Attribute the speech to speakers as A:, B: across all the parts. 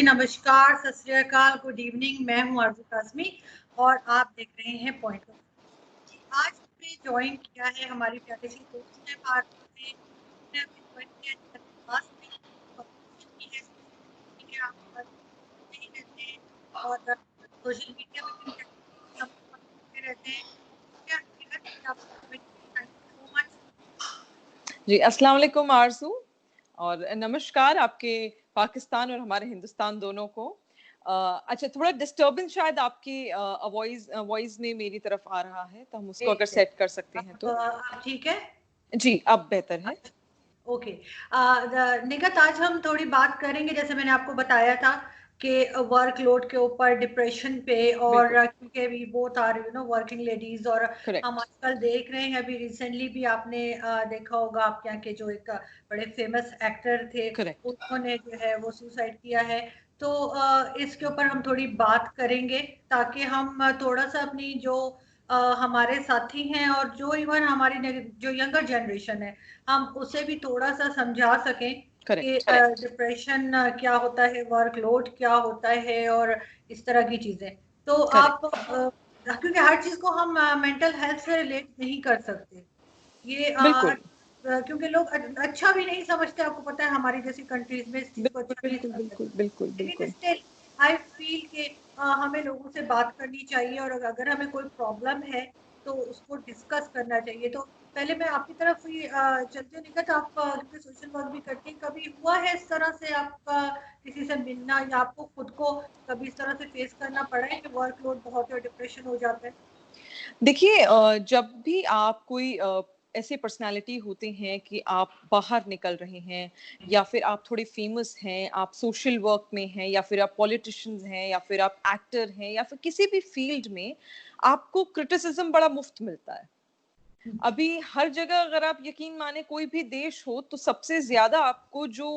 A: नमस्कार, सत श्री अकाल, गुड इवनिंग। मैं हूं आरजू कासमी और आप देख रहे हैं पॉइंट ऑफ जी। आज हमने ज्वाइन किया है हमारी प्यारी सी दोस्त ने भारत में ज्वाइन किया है पास में की है आप नहीं रहते हैं और सोशल मीडिया पे भी हम रहते हैं। क्या आप सो मच
B: जी, अस्सलाम वालेकुम आरज़ू और नमस्कार आपके पाकिस्तान और हमारे हिंदुस्तान दोनों को। अच्छा, थोड़ा डिस्टर्बेंस शायद आपकी वॉइस में मेरी तरफ आ रहा है, तो हम उसको अगर
A: एक
B: सेट कर सकते हैं तो।
A: आप ठीक है?
B: जी, अब बेहतर है।
A: ओके। निगत, आज हम थोड़ी बात करेंगे, जैसे मैंने आपको बताया था कि वर्कलोड के ऊपर, डिप्रेशन पे, और
B: बिल्कुल,
A: क्योंकि we both are working ladies, और हम
B: करेक्ट,
A: आजकल देख रहे हैं, अभी रिसेंटली भी आपने देखा होगा, आपके यहाँ के जो एक बड़े फेमस एक्टर थे,
B: करेक्ट।
A: उन्होंने जो है वो सुसाइड किया है। तो इसके ऊपर हम थोड़ी बात करेंगे, ताकि हम थोड़ा सा अपनी जो हमारे साथी हैं और जो इवन हमारी जो यंगर जनरेशन है, हम उसे भी थोड़ा सा समझा सकें कि
B: करेक्ट,
A: डिप्रेशन क्या होता है, वर्कलोड क्या होता है, और इस तरह की चीजें। तो आप
B: करेक्ट,
A: क्योंकि हर चीज को हम मेंटल हेल्थ से रिलेट नहीं कर सकते, ये
B: बिल्कुल,
A: क्योंकि लोग अच्छा भी नहीं समझते। आपको पता है हमारी जैसी कंट्रीज में इस चीज को
B: बिल्कुल,
A: अच्छा नहीं
B: बिल्कुल,
A: समझते,
B: बिल्कुल, बिल्कुल,
A: लेकिन
B: बिल्कुल।
A: स्टिल आई फील कि हमें लोगों से बात करनी चाहिए, और अगर हमें कोई प्रॉब्लम है तो उसको डिस्कस करना चाहिए। तो पहले मैं आपकी तरफ ही चलते निकट, आप क्योंकि सोशल वर्क भी करते हैं, कभी हुआ है इस तरह से आपका किसी से मिलना, या आपको खुद को कभी इस तरह से फेस करना पड़ा है कि वर्कलोड बहुत है और डिप्रेशन हो जाता है?
B: देखिए, जब भी आप कोई ऐसे पर्सनालिटी होते हैं कि आप बाहर निकल रहे हैं या फिर आप थोड़े फेमस हैं, आप सोशल वर्क में हैं या फिर आप पॉलिटिशियंस हैं या फिर आप एक्टर हैं या फिर किसी भी फील्ड में आपको क्रिटिसिज्म बड़ा मुफ्त मिलता है। अभी हर जगह अगर आप यकीन माने कोई भी देश हो तो सबसे ज्यादा आपको जो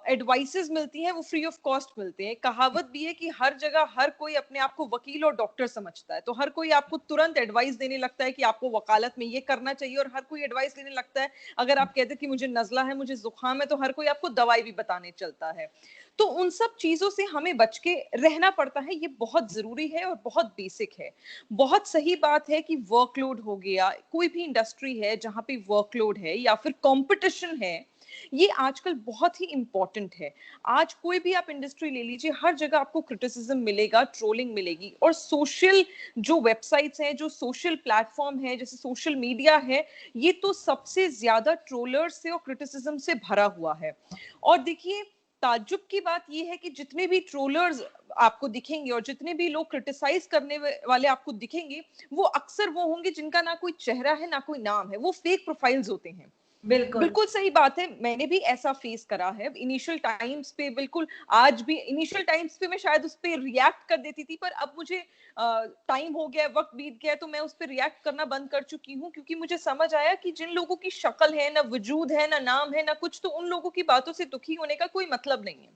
B: एडवाइसेस मिलती हैं वो फ्री ऑफ कॉस्ट मिलते हैं। कहावत भी है कि हर जगह हर कोई अपने आप को वकील और डॉक्टर समझता है, तो हर कोई आपको तुरंत एडवाइस देने लगता है कि आपको वकालत में ये करना चाहिए, और हर कोई एडवाइस देने लगता है। अगर आप कहते हैं कि मुझे नजला है, मुझे जुकाम है, तो हर कोई आपको दवाई भी बताने चलता है। तो उन सब चीजों से हमें बच के रहना पड़ता है, ये बहुत जरूरी है और बहुत बेसिक है। बहुत सही बात है कि वर्कलोड हो गया, कोई भी इंडस्ट्री है जहां पे वर्कलोड है या फिर कंपटीशन है, ये आजकल बहुत ही इंपॉर्टेंट है। आज कोई भी आप इंडस्ट्री ले लीजिए, हर जगह आपको क्रिटिसिज्म मिलेगा, ट्रोलिंग मिलेगी, और सोशल जो वेबसाइट्स हैं, जो सोशल प्लेटफॉर्म है, जैसे सोशल मीडिया है, ये तो सबसे ज्यादा ट्रोलर्स से और क्रिटिसिज्म से भरा हुआ है। और देखिए, ताज्जुब की बात यह है कि जितने भी ट्रोलर्स आपको दिखेंगे और जितने भी लोग क्रिटिसाइज करने वाले आपको दिखेंगे, वो अक्सर वो होंगे जिनका ना कोई चेहरा है ना कोई नाम है, वो फेक प्रोफाइल्स होते हैं।
A: बिल्कुल।
B: बिल्कुल सही बात है, मैंने भी ऐसा फेस करा है इनिशियल टाइम्स पे। बिल्कुल, आज भी इनिशियल टाइम्स पे मैं शायद उस पे रिएक्ट कर देती थी, पर अब मुझे टाइम हो गया, वक्त बीत गया, तो मैं उस पे रिएक्ट करना बंद कर चुकी हूँ, क्योंकि मुझे समझ आया कि जिन लोगों की शक्ल है, ना वजूद है, ना नाम है, ना कुछ, तो उन लोगों की बातों से दुखी होने का कोई मतलब नहीं है।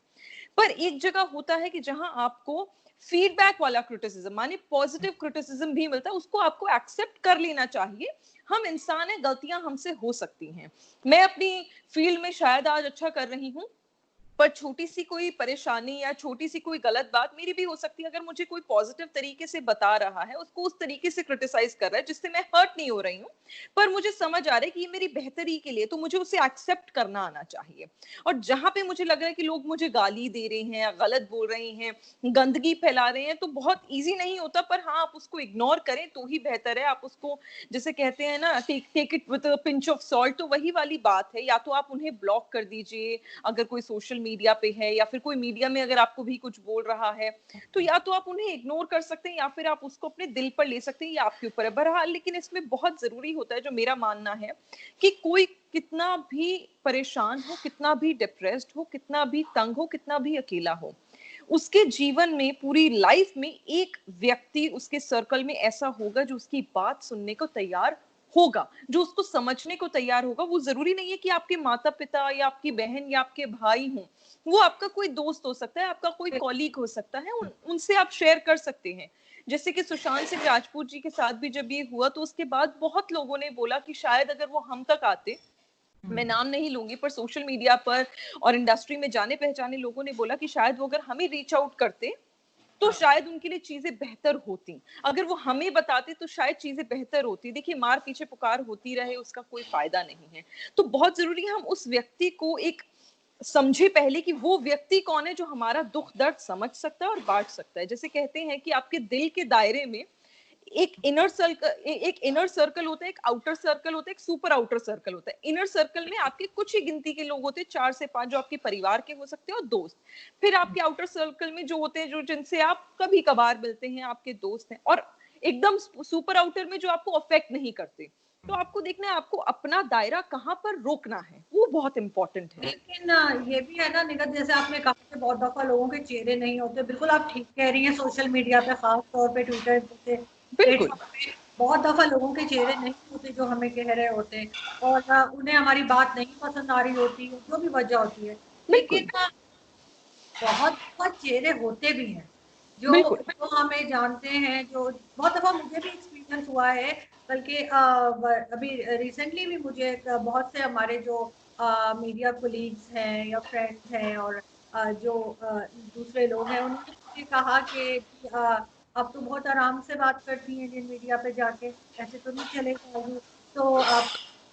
B: पर एक जगह होता है कि जहां आपको फीडबैक वाला क्रिटिसिज्म, माने पॉजिटिव क्रिटिसिज्म भी मिलता है, उसको आपको एक्सेप्ट कर लेना चाहिए। हम इंसान हैं, गलतियां हमसे हो सकती हैं। मैं अपनी फील्ड में शायद आज अच्छा कर रही हूँ, पर छोटी सी कोई परेशानी या छोटी सी कोई गलत बात मेरी भी हो सकती है। अगर मुझे कोई पॉजिटिव तरीके से बता रहा है, उसको उस तरीके से क्रिटिसाइज कर रहा है जिससे मैं हर्ट नहीं हो रही हूँ, पर मुझे समझ आ रहा है कि ये मेरी बेहतरी के लिए, तो मुझे उसे एक्सेप्ट करना आना चाहिए। और जहां पे मुझे लग रहा है कि लोग मुझे गाली दे रहे हैं या गलत बोल रहे हैं, गंदगी फैला रहे हैं, तो बहुत ईजी नहीं होता, पर हाँ, आप उसको इग्नोर करें तो ही बेहतर है। आप उसको, जैसे कहते हैं ना, take it with a pinch of salt, तो वही वाली बात है। या तो आप उन्हें ब्लॉक कर दीजिए अगर कोई सोशल मीडिया पे है, या फिर कोई मीडिया में अगर आपको भी कुछ बोल रहा है, तो या तो आप उन्हें इग्नोर कर सकते हैं या फिर आप उसको अपने दिल पर ले सकते हैं, ये आपके ऊपर है। बहरहाल, लेकिन इसमें बहुत जरूरी होता है, जो मेरा मानना है, कि कोई कितना भी परेशान हो, कितना भी डिप्रेस्ड हो, कितना भी तंग हो, कितना भी अकेला हो, उसके जीवन में, पूरी लाइफ में, एक व्यक्ति उसके सर्कल में ऐसा होगा जो उसकी बात सुनने को तैयार होगा, जो उसको समझने को तैयार होगा। वो जरूरी नहीं है कि आपके माता पिता या आपकी बहन या आपके भाई हों, वो आपका कोई दोस्त हो सकता है, आपका कोई कॉलीग हो सकता है, उनसे आप शेयर कर सकते हैं। जैसे कि सुशांत सिंह राजपूत जी के साथ भी जब ये हुआ, तो उसके बाद बहुत लोगों ने बोला कि शायद अगर वो हम तक आते मैं नाम नहीं लूंगी, पर सोशल मीडिया पर और इंडस्ट्री में जाने पहचाने लोगों ने बोला कि शायद वो अगर हमें रीच आउट करते तो शायद उनके लिए चीजें बेहतर होती, अगर वो हमें बताते तो शायद चीजें बेहतर होती। देखिए, मार पीछे पुकार होती रहे उसका कोई फायदा नहीं है। तो बहुत जरूरी है हम उस व्यक्ति को एक समझे पहले कि वो व्यक्ति कौन है जो हमारा दुख दर्द समझ सकता है और बांट सकता है। जैसे कहते हैं कि आपके दिल के दायरे में एक इनर सर्कल होता है, एक आउटर सर्कल होता है, एक सुपर आउटर सर्कल होता है। इनर सर्कल में आपके कुछ ही गिनती के लोग होते हैं, 4 से 5, जो आपके परिवार के हो सकते हैं और दोस्त। फिर आपके आउटर सर्कल में जो होते हैं, जो जिनसे आप कभी कभार मिलते हैं, आपके दोस्त हैं, और एकदम सुपर आउटर में जो आपको अफेक्ट नहीं करते। तो आपको देखना है आपको अपना दायरा कहाँ पर रोकना है, वो बहुत इंपॉर्टेंट है।
A: लेकिन ये भी है ना निगत, जैसे आपने कहा कि बहुत दफा लोगों के चेहरे नहीं होते, बिल्कुल आप ठीक कह रही हैं। सोशल मीडिया पे, खास तौर पे ट्विटर जैसे
B: बिल्कुल
A: प्लेटफॉर्म पे, बहुत दफा लोगों के चेहरे नहीं होते जो हमें कह रहे होते, और उन्हें हमारी बात नहीं पसंद आ रही होती है, जो भी वजह होती है। लेकिन
B: बिल्कुल
A: बहुत दफा चेहरे होते भी हैं जो
B: बिल्कुल
A: जो हमें जानते हैं, जो बहुत दफा मुझे भी एक्सपीरियंस हुआ है। बल्कि अभी रिसेंटली भी मुझे बहुत से हमारे जो मीडिया कोलीग्स हैं या फ्रेंड्स हैं, और जो दूसरे लोग हैं, उन्होंने मुझे कहा कि अब तो बहुत आराम से बात करती हैं जिन मीडिया पे जाके, ऐसे तो नहीं चलेगा अभी, तो आप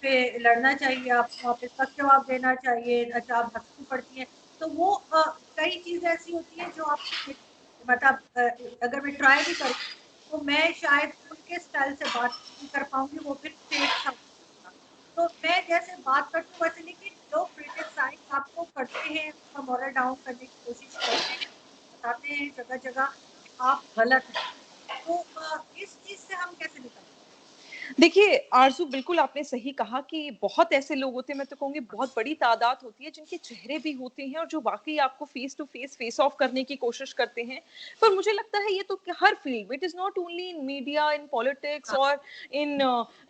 A: पे लड़ना चाहिए, आपको आप इसका जवाब देना चाहिए, अच्छा आप हंसती पड़ती हैं। तो वो कई चीज़ ऐसी होती है जो आपको मतलब अगर मैं ट्राई भी करूँ तो मैं शायद उनके स्टाइल से बात नहीं कर पाऊँगी, वो फिर फेक सा लगेगा। तो मैं जैसे बात करती हूँ वैसे, लेकिन लोग क्रिटिसाइज़ आपको करते हैं, आपका मोरल डाउन करने की कोशिश करते हैं, बताते हैं जगह-जगह कि आप गलत हैं। तो इस चीज़ से हम कैसे निकल सकते
B: देखिए, आरज़ू, बिल्कुल आपने सही कहा कि बहुत ऐसे लोग होते हैं, मैं तो कहूँगी बहुत बड़ी तादाद होती है, जिनके चेहरे भी होते हैं और जो वाक़ई आपको face to face, face off करने की कोशिश करते हैं। पर मुझे लगता है ये तो हर फ़ील्ड में, it is not only in media, in politics
A: हैं?
B: और इन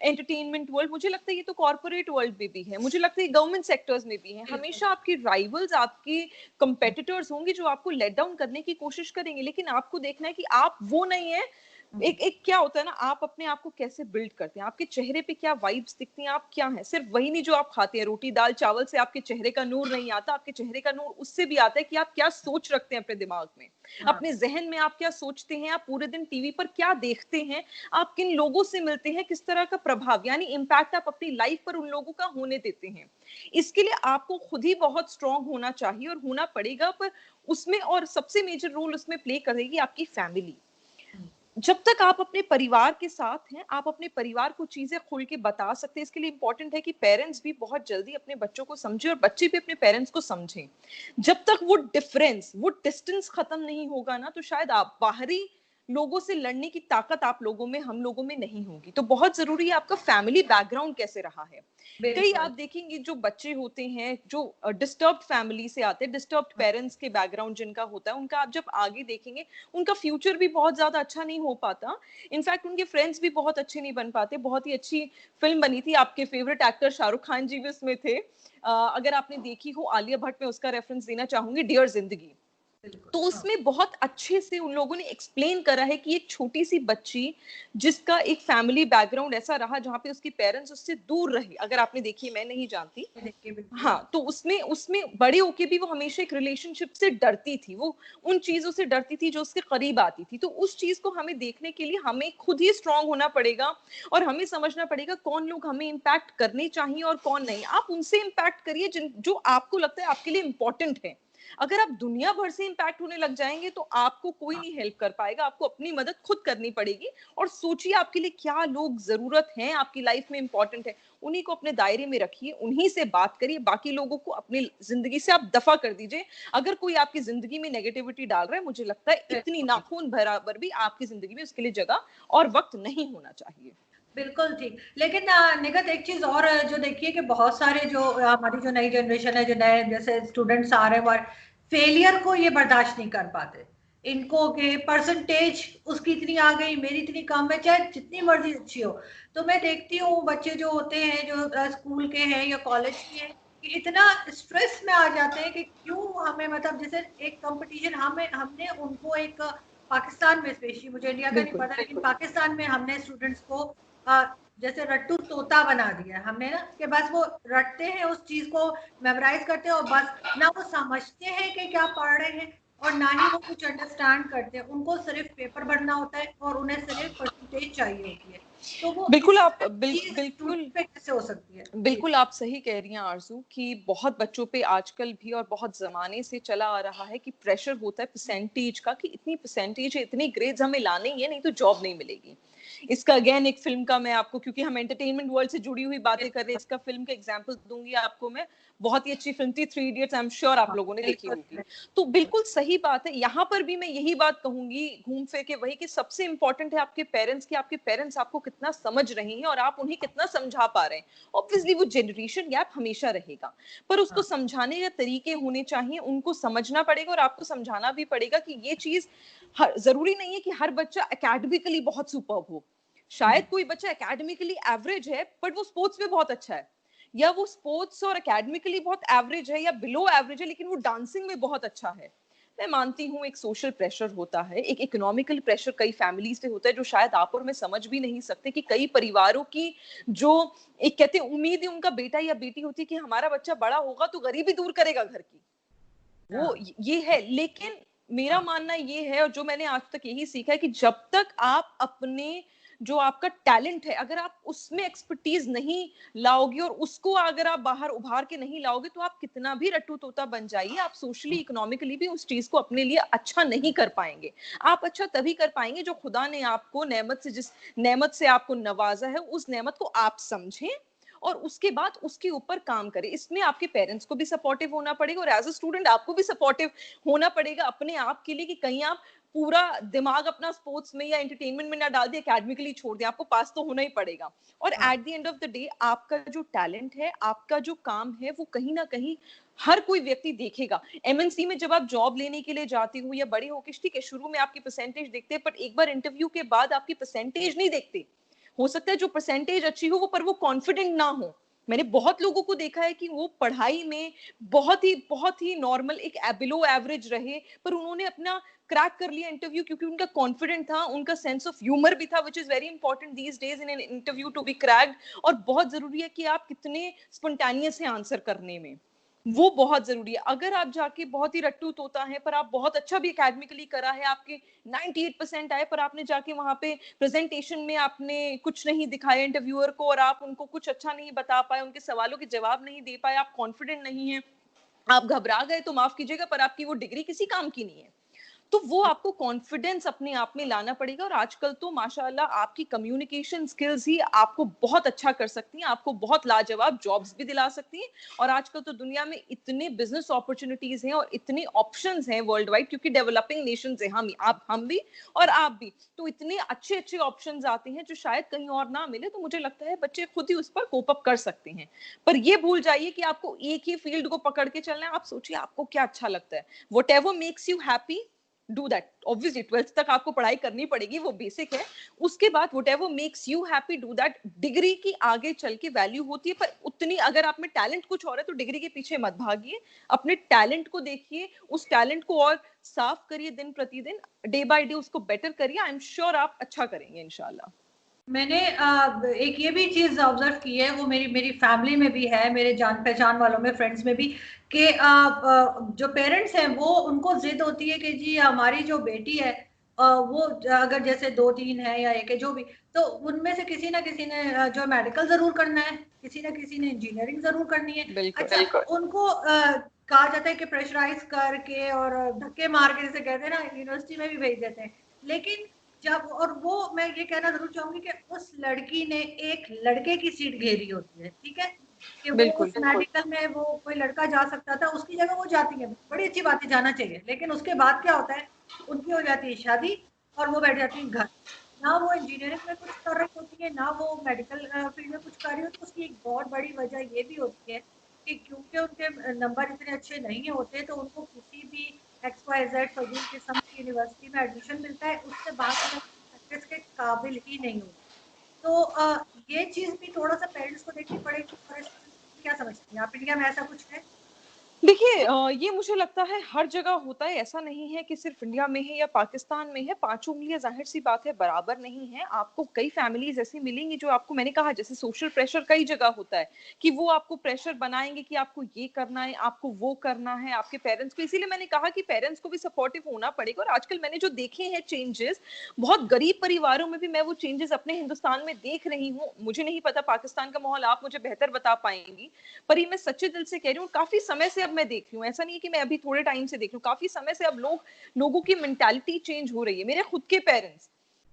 B: एंटरटेनमेंट वर्ल्ड, मुझे लगता है ये तो कॉर्पोरेट वर्ल्ड में भी है, मुझे लगता है गवर्नमेंट सेक्टर्स में भी है।
A: बिल्कुल।
B: हमेशा आपकी राइवल्स, आपकी कॉम्पिटिटर्स होंगे जो आपको लेट डाउन करने की कोशिश करेंगे, लेकिन आपको देखना है कि आप वो नहीं हैं।
A: हुँ,
B: एक एक क्या होता है ना, आप अपने आप को कैसे बिल्ड करते हैं, आपके चेहरे पे क्या वाइब्स दिखती हैं, आप क्या हैं। सिर्फ वही नहीं जो आप खाते हैं, रोटी दाल चावल से आपके चेहरे का नूर नहीं आता, आपके चेहरे का नूर उससे भी आता है कि आप क्या सोच रखते हैं अपने दिमाग में,
A: हाँ,
B: अपने जहन में आप क्या सोचते हैं, आप पूरे दिन टीवी पर क्या देखते हैं, आप किन लोगों से मिलते हैं, किस तरह का प्रभाव यानी इम्पैक्ट आप अपनी लाइफ पर उन लोगों का होने देते हैं। इसके लिए आपको खुद ही बहुत स्ट्रांग होना चाहिए और होना पड़ेगा। पर उसमें और सबसे मेजर रोल उसमें प्ले करेगी आपकी फैमिली।
A: हुँ,
B: जब तक आप अपने परिवार के साथ हैं, आप अपने परिवार को चीज़ें खुल के बता सकते हैं। इसके लिए इम्पोर्टेंट है कि पेरेंट्स भी बहुत जल्दी अपने बच्चों को समझें और बच्चे भी अपने पेरेंट्स को समझें। जब तक वो डिफरेंस, वो डिस्टेंस खत्म नहीं होगा ना, तो शायद आप बाहरी लोगों से लड़ने की ताकत आप लोगों में, हम लोगों में नहीं होगी। तो बहुत ज़रूरी है आपका फैमिली बैकग्राउंड कैसे रहा है। कई आप
A: बिल्कुल।
B: देखेंगे जो बच्चे होते हैं, जो डिस्टर्ब्ड फैमिली से आते हैं, डिस्टर्ब्ड
A: हुँ,
B: पेरेंट्स के बैकग्राउंड जिनका होता है, उनका आप जब आगे देखेंगे, उनका फ्यूचर भी बहुत ज़्यादा अच्छा नहीं हो पाता। इनफैक्ट उनके फ्रेंड्स भी बहुत अच्छे नहीं बन पाते। बहुत ही अच्छी फ़िल्म बनी थी, आपके फ़ेवरेट एक्टर शाहरुख खान जी भी उसमें थे। अगर आपने देखी हो, आलिया भट्ट, मैं उसका रेफ़रेंस देना चाहूँगी, डियर ज़िंदगी।
A: बिल्कुल,
B: तो
A: हाँ।
B: उसमें बहुत अच्छे से उन लोगों ने एक्सप्लेन करा है कि एक छोटी-सी बच्ची जिसका एक फैमिली बैकग्राउंड ऐसा रहा जहाँ पे उसके पेरेंट्स उससे दूर रहे। अगर आपने देखी है, मैं नहीं जानती।
A: ये देखिए बिल्कुल, हाँ।
B: हाँ, तो उसमें उसमें बड़े होके भी वो हमेशा एक रिलेशनशिप से डरती थी। वो उन चीज़ों से डरती थी जो उसके करीब आती थी। तो उस चीज़ को हमें देखने के लिए हमें खुद ही स्ट्रॉन्ग होना पड़ेगा और हमें समझना पड़ेगा कौन लोग हमें इम्पैक्ट करने चाहिए और कौन नहीं। आप उनसे इम्पैक्ट करिए जिन जो आपको लगता है आपके लिए इम्पोर्टेंट है। अगर आप दुनिया भर से इम्पैक्ट होने लग जाएँगे तो आपको कोई नहीं हेल्प कर पाएगा। आपको अपनी मदद खुद करनी पड़ेगी और सोचिए आपके लिए क्या लोग ज़रूरत हैं, आपकी लाइफ में इम्पोर्टेंट है। उन्हीं को अपने दायरे में रखिए, उन्हीं से बात करिए, बाकी लोगों को अपनी ज़िंदगी से आप दफ़ा कर दीजिए। अगर कोई आपकी ज़िंदगी में नेगेटिविटी डाल रहा है, मुझे लगता है इतनी
A: बिल्कुल,
B: नाखून बराबर भी आपकी ज़िंदगी में उसके लिए जगह और वक़्त नहीं होना चाहिए।
A: बिल्कुल ठीक। लेकिन निगत एक चीज़ और जो देखिए कि बहुत सारे जो हमारी जो नई जनरेशन है, जो नए जैसे स्टूडेंट्स आ रहे हैं, वो फेलियर को ये बर्दाश्त नहीं कर पाते। इनको कि परसेंटेज उसकी इतनी आ गई, मेरी इतनी कम है, चाहे जितनी मर्ज़ी अच्छी हो। तो मैं देखती हूँ बच्चे जो होते हैं, जो स्कूल के हैं या कॉलेज के हैं, कि इतना स्ट्रेस में आ जाते हैं कि क्यों हमें, मतलब जैसे एक कॉम्पिटिशन, हमें हमने उनको एक पाकिस्तान में, स्पेशली मुझे इंडिया का नहीं
B: बिल्कुल।
A: पता, लेकिन पाकिस्तान में हमने स्टूडेंट्स को जैसे रट्टू तोता बना दिया हमने ना, कि बस वो रटते हैं, उस चीज को मेमोराइज करते हैं और बस ना वो समझते हैं कि क्या पढ़ रहे हैं और ना ही वो कुछ अंडरस्टैंड करते हैं। उनको सिर्फ पेपर भरना होता है और उन्हें सिर्फ परसेंटेज चाहिए होती है। तो वो
B: बिल्कुल
A: इस
B: आप
A: चीज
B: बिल्कुल
A: स्टूडेंट पे कैसे हो सकती है? जी।
B: बिल्कुल आप सही कह रही हैं आरज़ू कि बहुत बच्चों पे आजकल भी और बहुत ज़माने से चला आ रहा है कि प्रेशर होता है परसेंटेज का, कि इतनी परसेंटेज है, इतने ग्रेड्स हमें लाने ही है, नहीं तो जॉब नहीं मिलेगी। इसका अगेन एक फ़िल्म का मैं आपको, क्योंकि हम एंटरटेनमेंट वर्ल्ड से जुड़ी हुई बातें कर रहे हैं, इसका फ़िल्म का एग्ज़ाम्पल दूँगी आपको मैं। बहुत ही अच्छी फ़िल्म थी three idiots, I am sure आप
A: हाँ,
B: लोगों ने देखी
A: बिल्कुल,
B: होगी। तो
A: बिल्कुल।
B: बिल्कुल सही बात है, यहाँ पर भी मैं यही बात कहूँगी घूम फिर के वही, कि सबसे इम्पोर्टेंट है आपके पेरेंट्स, कि आपके पेरेंट्स आपको कितना समझ रहे हैं और आप उन्हें कितना समझा पा रहे हैं। ऑब्वियसली वो जनरेशन गैप हमेशा रहेगा, पर उसको
A: हाँ,
B: समझाने के तरीके होने चाहिए, उनको समझना पड़ेगा और आपको समझाना भी पड़ेगा कि ये चीज जरूरी नहीं है कि हर बच्चा एकेडमिकली बहुत सुपर्ब हो। शायद कोई बच्चा एकेडमिकली एवरेज है बट वो स्पोर्ट्स में बहुत अच्छा है, या वो स्पोर्ट्स और एकेडमिकली बहुत एवरेज है या बिलो एवरेज है लेकिन वो डांसिंग में बहुत अच्छा है। मैं मानती हूँ एक सोशल प्रेशर होता है, एक इकोनॉमिकल प्रेशर कई फैमिलीज पे होता है, जो शायद आप और मैं समझ भी नहीं सकते, कि कई परिवारों की जो एक कहते हैं उम्मीद है उनका बेटा या बेटी होती है कि हमारा बच्चा बड़ा होगा तो गरीबी दूर करेगा घर की, वो
A: हाँ,
B: ये है। लेकिन मेरा मानना ये है, और जो मैंने आज तक यही सीखा है, कि जब तक आप अपने जो आपका टैलेंट है अगर आप उसमें एक्सपर्टीज नहीं लाओगे और उसको अगर आप बाहर उभार के नहीं लाओगे, तो आप कितना भी रट्टू तोता बन जाइए, आप सोशली इकोनॉमिकली भी उस चीज को अपने लिए अच्छा नहीं कर पाएंगे। आप अच्छा तभी कर पाएंगे जो खुदा ने आपको नेमत से, जिस नेमत से आपको नवाजा है, उस नेमत को आप समझें और उसके बाद उसके ऊपर काम करें। इसमें आपके पेरेंट्स को भी सपोर्टिव होना पड़ेगा और एज अ स्टूडेंट आपको भी सपोर्टिव होना पड़ेगा अपने आप के लिए, कि कहीं आप पूरा दिमाग अपना स्पोर्ट्स में या एंटरटेनमेंट में ना डाल दिए, एकेडमिकली छोड़ दिया, आपको पास तो होना ही पड़ेगा। और
A: हाँ,
B: at the end of the day आपका जो टैलेंट है, आपका जो काम है, वो कहीं ना कहीं हर कोई व्यक्ति देखेगा। एमएनसी में जब आप जॉब लेने के लिए जाते हो या बड़े होके, ठीक है शुरू में आपकी परसेंटेज देखते हैं, पर एक बार इंटरव्यू के बाद आपकी परसेंटेज नहीं देखते। हो सकता है जो परसेंटेज अच्छी हो वो, पर वो कॉन्फिडेंट ना हो। मैंने बहुत लोगों को देखा है कि वो पढ़ाई में बहुत ही नॉर्मल, एक बिलो एवरेज रहे, पर उन्होंने अपना क्रैक कर लिया इंटरव्यू, क्योंकि उनका कॉन्फिडेंट था, उनका सेंस ऑफ ह्यूमर भी था, which is very important these days in an interview to be cracked. और बहुत जरूरी है कि आप कितने स्पॉन्टेनियस हैं आंसर करने में, वो बहुत जरूरी है। अगर आप जाके बहुत ही रट्टू तोता है पर आप बहुत अच्छा भी एकेडमिकली करा है, आपके 98% आए, पर आपने जाके वहां पे प्रेजेंटेशन में आपने कुछ नहीं दिखाया इंटरव्यूअर को और आप उनको कुछ अच्छा नहीं बता पाए, उनके सवालों के जवाब नहीं दे पाए, आप कॉन्फिडेंट नहीं है, आप घबरा गए, तो माफ कीजिएगा पर आपकी वो डिग्री किसी काम की नहीं है। तो वो आपको कॉन्फिडेंस अपने आप में लाना पड़ेगा। और आजकल तो माशाल्लाह आपकी कम्युनिकेशन स्किल्स ही आपको बहुत अच्छा कर सकती हैं, आपको बहुत लाजवाब जॉब्स भी दिला सकती हैं। और आजकल तो दुनिया में इतने बिजनेस अपॉर्चुनिटीज हैं और इतने ऑप्शंस हैं वर्ल्ड वाइड, क्योंकि डेवलपिंग नेशंस हैं हम भी और आप भी, तो इतने अच्छे अच्छे ऑप्शंस आते हैं जो शायद कहीं और ना मिले। तो मुझे लगता है बच्चे खुद ही उस पर कोप अप कर सकते हैं। पर ये भूल जाइए कि आपको एक ही फील्ड को पकड़ के चलना है। आप सोचिए आपको क्या अच्छा लगता है, whatever makes you happy, do that. Obviously 12th तक आपको पढ़ाई करनी पड़ेगी, वो बेसिक है। उसके बाद whatever makes you happy, do that. Degree की आगे चल के वैल्यू होती है, पर उतनी अगर आप में टैलेंट कुछ और है तो डिग्री के पीछे मत भागिए, अपने टैलेंट को देखिए, उस टैलेंट को और साफ करिए, दिन प्रतिदिन डे बाय डे उसको बेटर करिए। आई एम श्योर आप अच्छा करेंगे इंशाल्लाह।
A: मैंने एक ये भी चीज ऑब्जर्व की है, वो मेरी मेरी फैमिली में भी है, मेरे जान पहचान वालों में, फ्रेंड्स में भी, कि जो पेरेंट्स हैं वो, उनको जिद होती है कि जी हमारी जो बेटी है वो अगर जैसे दो तीन है या एक है जो भी, तो उनमें से किसी ना किसी ने जो मेडिकल जरूर करना है, किसी ना किसी ने इंजीनियरिंग जरूर करनी है।
B: बिल्कुल
A: अच्छा, बिल्कुल। उनको कहा जाता है कि प्रेशराइज करके और धक्के मार के, जैसे कहते हैं ना, यूनिवर्सिटी में भी भेज देते हैं। लेकिन जब, और वो मैं ये कहना जरूर चाहूंगी कि उस लड़की ने एक लड़के की सीट घेरी होती है, ठीक है, कि वो
B: बिल्कुल
A: उस मेडिकल में वो कोई लड़का जा सकता था, उसकी जगह वो जाती है, बड़ी अच्छी बात है, जाना चाहिए। लेकिन उसके बाद क्या होता है, उनकी हो जाती है शादी और वो बैठ जाती है घर। ना वो इंजीनियरिंग में कुछ कर रही होती है, ना वो मेडिकल फील्ड में कुछ कर रही होती है। उसकी एक बहुत बड़ी वजह ये भी होती है कि क्योंकि उनके नंबर इतने अच्छे नहीं होते, तो उनको किसी भी XYZ फजूल किस्म की यूनिवर्सिटी में एडमिशन मिलता है, उससे बाहर निकल प्रैक्टिस के काबिल ही नहीं होते। तो ये चीज भी थोड़ा सा पेरेंट्स को देखनी पड़ेगी। और क्या समझती हैं आप, इंडिया में ऐसा कुछ है?
B: देखिए ये मुझे लगता है हर जगह होता है, ऐसा नहीं है कि सिर्फ इंडिया में है या पाकिस्तान में है। पांचों उंगलियां जाहिर सी बात है बराबर नहीं है। आपको कई फैमिलीज ऐसी मिलेंगी जो आपको, मैंने कहा जैसे सोशल प्रेशर कई जगह होता है कि वो आपको प्रेशर बनाएंगे कि आपको ये करना है, आपको वो करना है, आपके पेरेंट्स को। इसीलिए मैंने कहा कि पेरेंट्स को भी सपोर्टिव होना पड़ेगा। और आजकल मैंने जो देखे हैं चेंजेस, बहुत गरीब परिवारों में भी मैं वो चेंजेस अपने हिंदुस्तान में देख रही हूँ। मुझे नहीं पता पाकिस्तान का माहौल, आप मुझे बेहतर बता पाएंगी, पर ये मैं सच्चे दिल से कह रही हूँ, काफी समय से अब मैं देख रही हूँ। ऐसा नहीं है कि मैं अभी थोड़े टाइम से देख रही हूँ, काफी समय से अब लोगों की मेंटालिटी चेंज हो रही है। मेरे खुद के पेरेंट्स,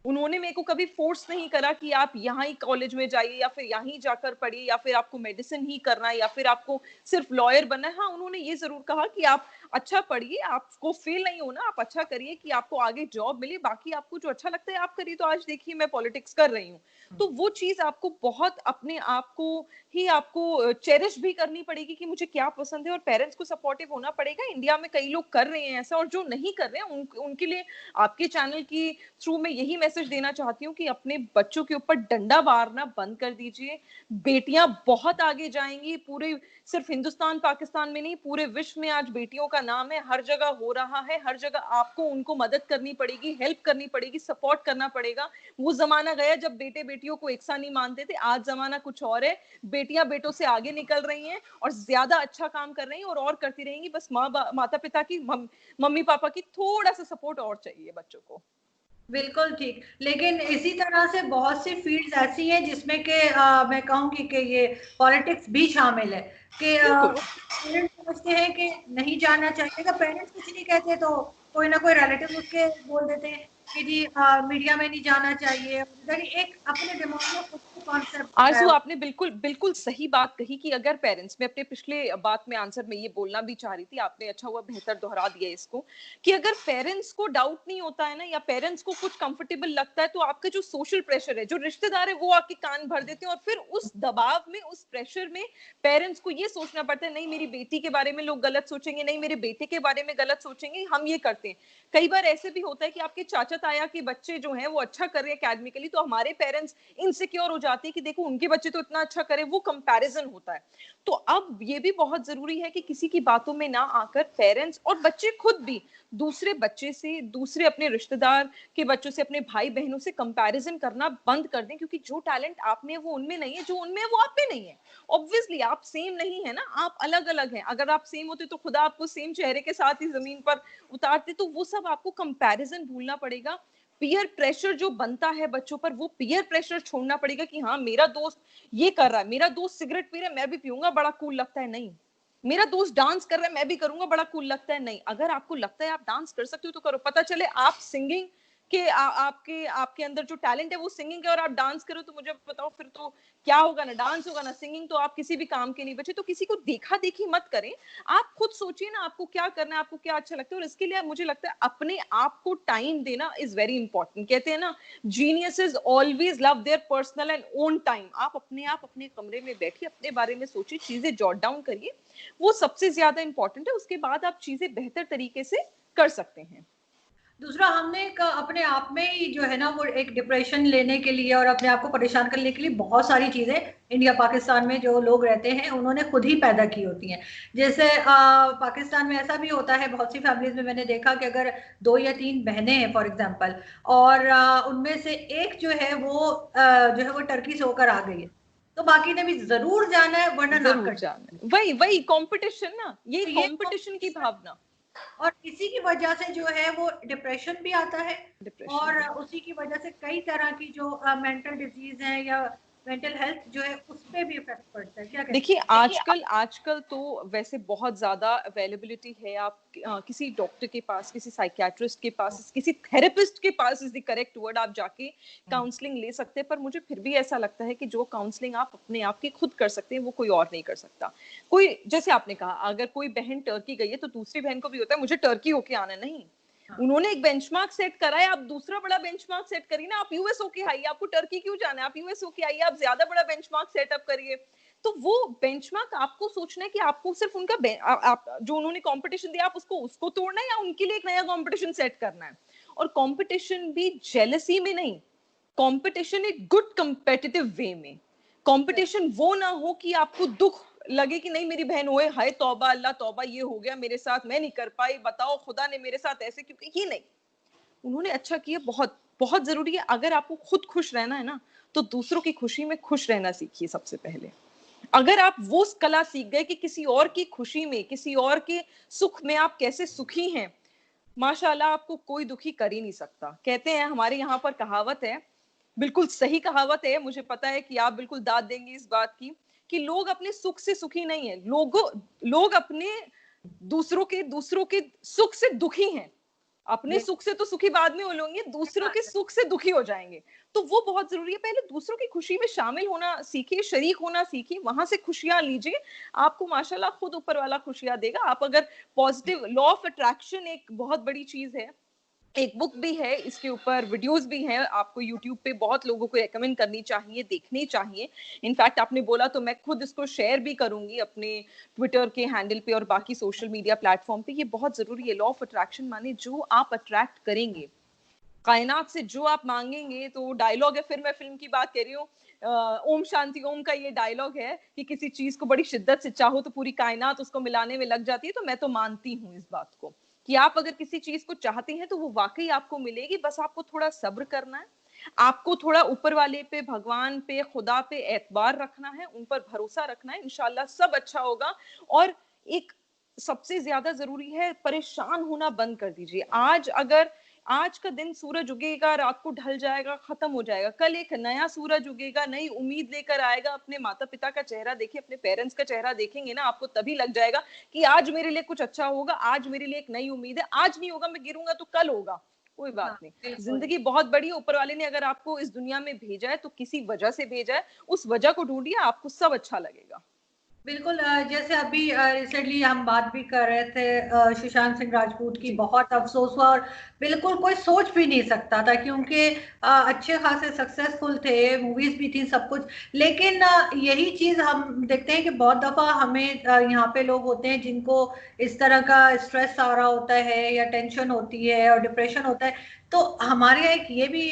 B: उन्होंने मेरे को कभी फोर्स नहीं करा कि आप यहाँ ही कॉलेज में जाइए या फिर यहाँ ही जाकर पढ़िए या फिर आपको मेडिसिन ही करना है या फिर आपको सिर्फ लॉयर बनना है। हाँ, उन्होंने ये जरूर कहा कि आप अच्छा पढ़िए, आपको फेल नहीं होना, आप अच्छा करिए कि आपको आगे जॉब मिले, बाकी आपको जो अच्छा लगता है आप करिए। तो आज देखिए मैं पॉलिटिक्स कर रही हूँ। तो वो चीज आपको बहुत अपने आप को ही आपको चेरिश भी करनी पड़ेगी कि मुझे क्या पसंद है, और पेरेंट्स को सपोर्टिव होना पड़ेगा। इंडिया में कई लोग कर रहे हैं ऐसा, और जो नहीं कर रहे हैं उनके लिए आपके चैनल की थ्रू मैं यही मैसेज देना चाहती हूँ कि अपने बच्चों के ऊपर डंडा मारना बंद कर दीजिए। बेटियां बहुत आगे जाएंगी, पूरे सिर्फ हिंदुस्तान पाकिस्तान में नहीं, पूरे विश्व में आज बेटियों का नाम है, हर जगह हो रहा है। हर जगह आपको उनको मदद करनी पड़ेगी, हेल्प करनी पड़ेगी, सपोर्ट करना पड़ेगा। वो जमाना गया जब बेटे बेटियों को एक सा नहीं मानते थे, आज जमाना कुछ और है। बेटियां बेटों से आगे निकल रही हैं और ज्यादा अच्छा काम कर रही हैं, और करती रहेंगी। बस माता पिता की, मम्मी पापा की थोड़ा सा सपोर्ट और चाहिए बच्चों को।
A: बिल्कुल ठीक। लेकिन इसी तरह से बहुत सी फील्ड्स ऐसी हैं जिसमें कि मैं कहूँगी कि ये पॉलिटिक्स भी शामिल है कि
B: बिल्कुल।
A: पेरेंट्स समझते हैं कि नहीं जाना चाहिए। अगर पेरेंट्स कुछ नहीं कहते तो कोई ना कोई रिलेटिव उसके बोल देते हैं कि जी मीडिया में नहीं जाना चाहिए। यानी एक अपने दिमाग में खुद के कॉन्सेप्ट
B: आरज़ू,
A: है।
B: आपने बिल्कुल बिल्कुल सही बात कही कि अगर पेरेंट्स, मैं अपने पिछले बात में आंसर में ये बोलना भी चाह रही थी, आपने अच्छा हुआ बेहतर दोहरा दिया इसको, कि अगर पेरेंट्स को डाउट नहीं होता है ना, या पेरेंट्स को कुछ कंफर्टेबल लगता है, तो आपका जो सोशल प्रेशर है, जो रिश्तेदार है, वो आपके कान भर देते हैं। और फिर उस दबाव में, उस प्रेशर में पेरेंट्स को ये सोचना पड़ता है, नहीं मेरी बेटी के बारे में लोग गलत सोचेंगे, नहीं मेरे बेटे के बारे में गलत सोचेंगे, हम ये करते हैं। कई बार ऐसे भी होता है कि आपके चाचा ताया के बच्चे जो हैं वो अच्छा कर रहे हैं एकेडमिकली, तो हमारे पेरेंट्स इनसिक्योर हो जाते हैं कि देखो उनके बच्चे तो इतना अच्छा करे, वो कंपैरिजन होता है। तो अब ये भी बहुत जरूरी है कि किसी की बातों में ना आकर पेरेंट्स और बच्चे खुद भी दूसरे बच्चे से, दूसरे अपने रिश्तेदार के बच्चों से, अपने भाई बहनों से कंपैरिजन करना बंद कर दें। क्योंकि जो टैलेंट आप में वो उनमें नहीं है, जो उनमें है वो आप में नहीं है। ऑब्वियसली आप सेम नहीं है ना, आप अलग अलग हैं। अगर आप सेम होते तो खुदा आपको सेम चेहरे के साथ ही जमीन पर उतारते। तो वो सब आपको कंपैरिजन भूलना पड़ेगा। पीयर प्रेशर जो बनता है बच्चों पर, वो पीयर प्रेशर छोड़ना पड़ेगा कि हाँ मेरा दोस्त ये कर रहा है, मेरा दोस्त सिगरेट पी रहा है, मैं भी पीऊंगा, बड़ा कूल लगता है। नहीं, मेरा दोस्त डांस कर रहा है, मैं भी करूंगा, बड़ा कूल लगता है। नहीं, अगर आपको लगता है आप डांस कर सकते हो तो करो। पता चले आप सिंगिंग के आपके आपके अंदर जो टैलेंट है वो सिंगिंग है और आप डांस करो, तो मुझे बताओ फिर तो क्या होगा? ना डांस होगा ना सिंगिंग, तो आप किसी भी काम के नहीं बचे। तो किसी को देखा देखी मत करें, आप खुद सोचिए ना आपको क्या करना है, आपको क्या अच्छा लगता है। और इसके लिए मुझे लगता है अपने आप को टाइम देना इज वेरी इंपॉर्टेंट। कहते हैं ना, geniuses always love their personal and own time. आप अपने कमरे में बैठिए, अपने बारे में सोचिए, चीजें जॉट डाउन करिए, वो सबसे ज्यादा इंपॉर्टेंट है। उसके बाद आप चीजें बेहतर तरीके से कर सकते हैं।
A: दूसरा, हमने अपने आप में ही जो है ना वो एक डिप्रेशन लेने के लिए और अपने आप को परेशान करने के लिए बहुत सारी चीजें इंडिया पाकिस्तान में जो लोग रहते हैं उन्होंने खुद ही पैदा की होती हैं। जैसे पाकिस्तान में ऐसा भी होता है, बहुत सी फैमिलीज में मैंने देखा कि अगर 2 या 3 बहनें हैं फॉर एग्जांपल, और उनमें से एक जो है वो टर्की से होकर आ गई है, तो बाकी ने भी जरूर जाना है वरना नाक
B: जरूर
A: कट।
B: जाना है। वही वही कंपटीशन ना, ये
A: तो ये
B: कंपटीशन की भावना।
A: और इसी की वजह से जो है वो डिप्रेशन भी आता है।
B: डिप्रेशन
A: और
B: भी।
A: उसी की वजह से कई तरह की जो मेंटल डिजीज है या मेंटल हेल्थ जो है उस पे भी इफेक्ट पड़ता है। क्या कहते
B: देखिए
A: हैं?
B: आजकल आजकल तो वैसे बहुत ज्यादा अवेलेबिलिटी है। आप किसी डॉक्टर के पास, किसी साइकियाट्रिस्ट के पास, किसी थेरेपिस्ट के पास इज द करेक्ट वर्ड, आप जाके काउंसलिंग ले सकते हैं। पर मुझे फिर भी ऐसा लगता है कि जो काउंसलिंग आप अपने आप की खुद कर सकते हैं वो कोई और नहीं कर सकता। कोई, जैसे आपने कहा, अगर कोई बहन टर्की गई है तो दूसरी बहन को भी होता है मुझे टर्की होके आना। नहीं,
A: हाँ,
B: उन्होंने एक बेंचमार्क सेट करा है, आप दूसरा बड़ा बेंचमार्क सेट करिए ना। आप यूएस होके आइए, आपको टर्की क्यों जाना है? आप यूएस होके आइए, आप ज्यादा बड़ा बेंचमार्क सेटअप करिए। तो वो बेंचमार्क आपको सोचना है कि आपको सिर्फ उनका आप जो उन्होंने कंपटीशन दिया आप उसको उसको तोड़ना है, या उनके लिए एक नया कंपटीशन सेट करना है। और कंपटीशन भी जेलसी में नहीं, कंपटीशन एक गुड कंपेटिटिव वे में। कंपटीशन वो ना हो कि आपको दुख लगे कि नहीं मेरी बहन होए, हाय तौबा अल्लाह तौबा, ये हो गया मेरे साथ, मैं नहीं कर पाई, बताओ खुदा ने मेरे साथ ऐसे क्यों, ये नहीं। उन्होंने अच्छा किया, बहुत बहुत जरूरी है। अगर आपको खुद खुश रहना है ना, तो दूसरों की खुशी में खुश रहना सीखिए सबसे पहले। अगर आप वो कला सीख गए कि किसी और की खुशी में, किसी और के सुख में आप कैसे सुखी हैं, माशाल्लाह आपको कोई दुखी कर ही नहीं सकता। कहते हैं, हमारे यहाँ पर कहावत है, बिल्कुल सही कहावत है, मुझे पता है कि आप बिल्कुल दाद देंगे इस बात की, कि लोग अपने सुख से सुखी नहीं है, लोग अपने दूसरों के सुख से दुखी हैं। अपने सुख से तो सुखी बाद में हो लोगे, दूसरों के सुख से दुखी हो जाएंगे। तो वो बहुत जरूरी है, पहले दूसरों की खुशी में शामिल होना सीखिए, शरीक होना सीखिए, वहां से खुशियां लीजिए। आपको माशाल्लाह खुद ऊपर वाला खुशियां देगा। आप अगर पॉजिटिव, लॉ ऑफ अट्रैक्शन एक बहुत बड़ी चीज है, एक बुक भी है इसके ऊपर, वीडियोस भी हैं, आपको यूट्यूब पे बहुत लोगों को रेकमेंड करनी चाहिए, देखनी चाहिए। इनफैक्ट आपने बोला तो मैं खुद इसको शेयर भी करूंगी अपने ट्विटर के हैंडल पे और बाकी सोशल मीडिया प्लेटफॉर्म पे। ये बहुत जरूरी है। लॉ ऑफ अट्रैक्शन माने जो आप अट्रैक्ट करेंगे, कायनात से जो आप मांगेंगे, तो डायलॉग है, फिर मैं फिल्म की बात कर रही हूँ, ओम शांति ओम का ये डायलॉग है कि किसी चीज को बड़ी शिद्दत से चाहो तो पूरी कायनात उसको मिलाने में लग जाती है। तो मैं तो मानती हूँ इस बात को कि आप अगर किसी चीज को चाहते हैं तो वो वाकई आपको मिलेगी, बस आपको थोड़ा सब्र करना है, आपको थोड़ा ऊपर वाले पे, भगवान पे, खुदा पे एतबार रखना है, उन पर भरोसा रखना है, इंशाल्लाह सब अच्छा होगा। और एक सबसे ज्यादा जरूरी है, परेशान होना बंद कर दीजिए। आज का दिन सूरज उगेगा, रात को ढल जाएगा, खत्म हो जाएगा, कल एक नया सूरज उगेगा, नई उम्मीद लेकर आएगा। अपने माता पिता का चेहरा देखिए, अपने पेरेंट्स का चेहरा देखेंगे ना, आपको तभी लग जाएगा कि आज मेरे लिए कुछ अच्छा होगा, आज मेरे लिए एक नई उम्मीद है, आज नहीं होगा, मैं गिरूंगा तो कल होगा, कोई बात नहीं। जिंदगी बहुत बड़ी है, ऊपर वाले ने अगर आपको इस दुनिया में भेजा है तो किसी वजह से भेजा है, उस वजह को ढूंढिए, आपको सब अच्छा लगेगा।
A: बिल्कुल। जैसे अभी रिसेंटली हम बात भी कर रहे थे सुशांत सिंह राजपूत की,
B: जी
A: बहुत अफसोस हुआ, और बिल्कुल कोई सोच भी नहीं सकता था, क्योंकि अच्छे खासे सक्सेसफुल थे, मूवीज भी थी, सब कुछ। लेकिन यही चीज हम देखते हैं कि बहुत दफा हमें यहाँ पे लोग होते हैं जिनको इस तरह का स्ट्रेस आ रहा होता है, या टेंशन होती है, और डिप्रेशन होता है। तो हमारे यहाँ एक ये भी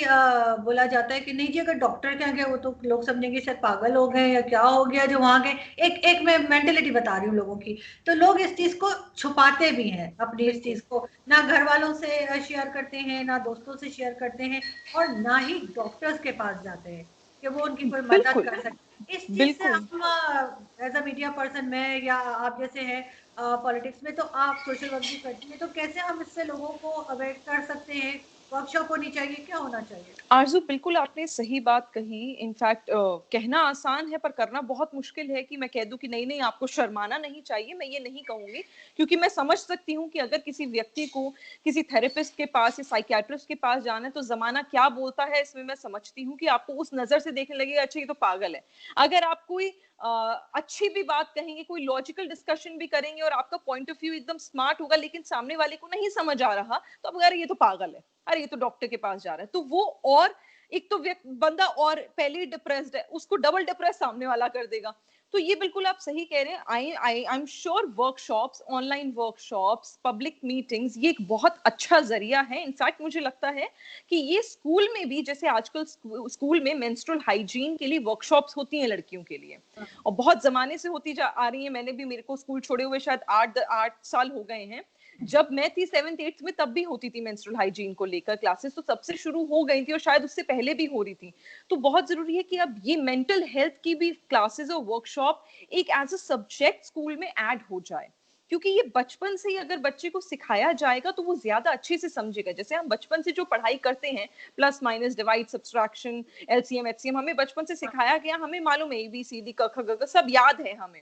A: बोला जाता है कि नहीं जी, अगर डॉक्टर के यहाँ गए वो तो लोग समझेंगे शायद पागल हो गए या क्या हो गया जो वहां गए। एक एक मैं मेंटेलिटी बता रही हूँ लोगों की। तो लोग इस चीज को छुपाते भी हैं, अपनी इस
B: बिल्कुल
A: चीज को ना घर वालों से शेयर करते हैं, ना दोस्तों से शेयर करते हैं, और ना ही डॉक्टर्स के पास जाते हैं कि वो उनकी कोई मदद
B: बिल्कुल
A: कर सके। इस चीज से
B: बिल्कुल।
A: हम एज अ मीडिया पर्सन, मैं या आप जैसे हैं पॉलिटिक्स में, तो आप सोशल वर्क भी करती हैं, तो कैसे हम इससे लोगों को अवेयर कर सकते हैं? वर्कशॉप होनी चाहिए, क्या होना चाहिए?
B: आरज़ू, बिल्कुल आपने सही बात कही। इनफैक्ट कहना आसान है पर करना बहुत मुश्किल है कि मैं कह दूं कि नहीं नहीं आपको शर्माना नहीं चाहिए, मैं ये नहीं कहूंगी, क्योंकि मैं समझ सकती हूँ कि अगर किसी व्यक्ति को किसी थेरेपिस्ट के पास या साइकियाट्रिस्ट के पास जाना है तो जमाना क्या बोलता है, इसमें मैं समझती हूँ कि आपको उस नजर से देखने लगेगा, अच्छा ये तो पागल है। अगर आप कोई अच्छी भी बात कहेंगे, कोई लॉजिकल डिस्कशन भी करेंगे और आपका पॉइंट ऑफ व्यू एकदम स्मार्ट होगा, लेकिन सामने वाले को नहीं समझ आ रहा, तो अब अरे ये तो पागल है, अरे ये तो डॉक्टर के पास जा रहा है, तो वो और एक तो बंदा और पहले ही डिप्रेस्ड है, उसको डबल डिप्रेस सामने वाला कर देगा। तो ये बिल्कुल आप सही कह रहे हैं। I am sure workshops, online workshops, public meetings, ये एक बहुत अच्छा जरिया है। इनफैक्ट मुझे लगता है कि ये स्कूल में भी, जैसे आजकल स्कूल में मेंस्ट्रुअल हाइजीन के लिए वर्कशॉप्स होती हैं लड़कियों के लिए, और बहुत जमाने से होती जा आ रही है। मैंने भी, मेरे को स्कूल छोड़े हुए शायद 8 साल हो गए हैं। जब मैं थी 7th 8th में तब भी होती थी मेंस्ट्रुअल हाइजीन को लेकर क्लासेस, तो सबसे शुरू हो गई थी और शायद उससे पहले भी हो रही थी। तो बहुत जरूरी है कि अब ये मेंटल हेल्थ की भी क्लासेस और वर्कशॉप एक एज अ सब्जेक्ट स्कूल में ऐड हो जाए, क्योंकि ये बचपन से ही अगर बच्चे को सिखाया जाएगा तो वो ज्यादा अच्छे से समझेगा। जैसे हम बचपन से जो पढ़ाई करते हैं, plus minus, divide, subtraction, LCM HCM, हमें बचपन से सिखाया गया, हमें मालूम है एबीसीडी क ख ग घ सब याद है हमें,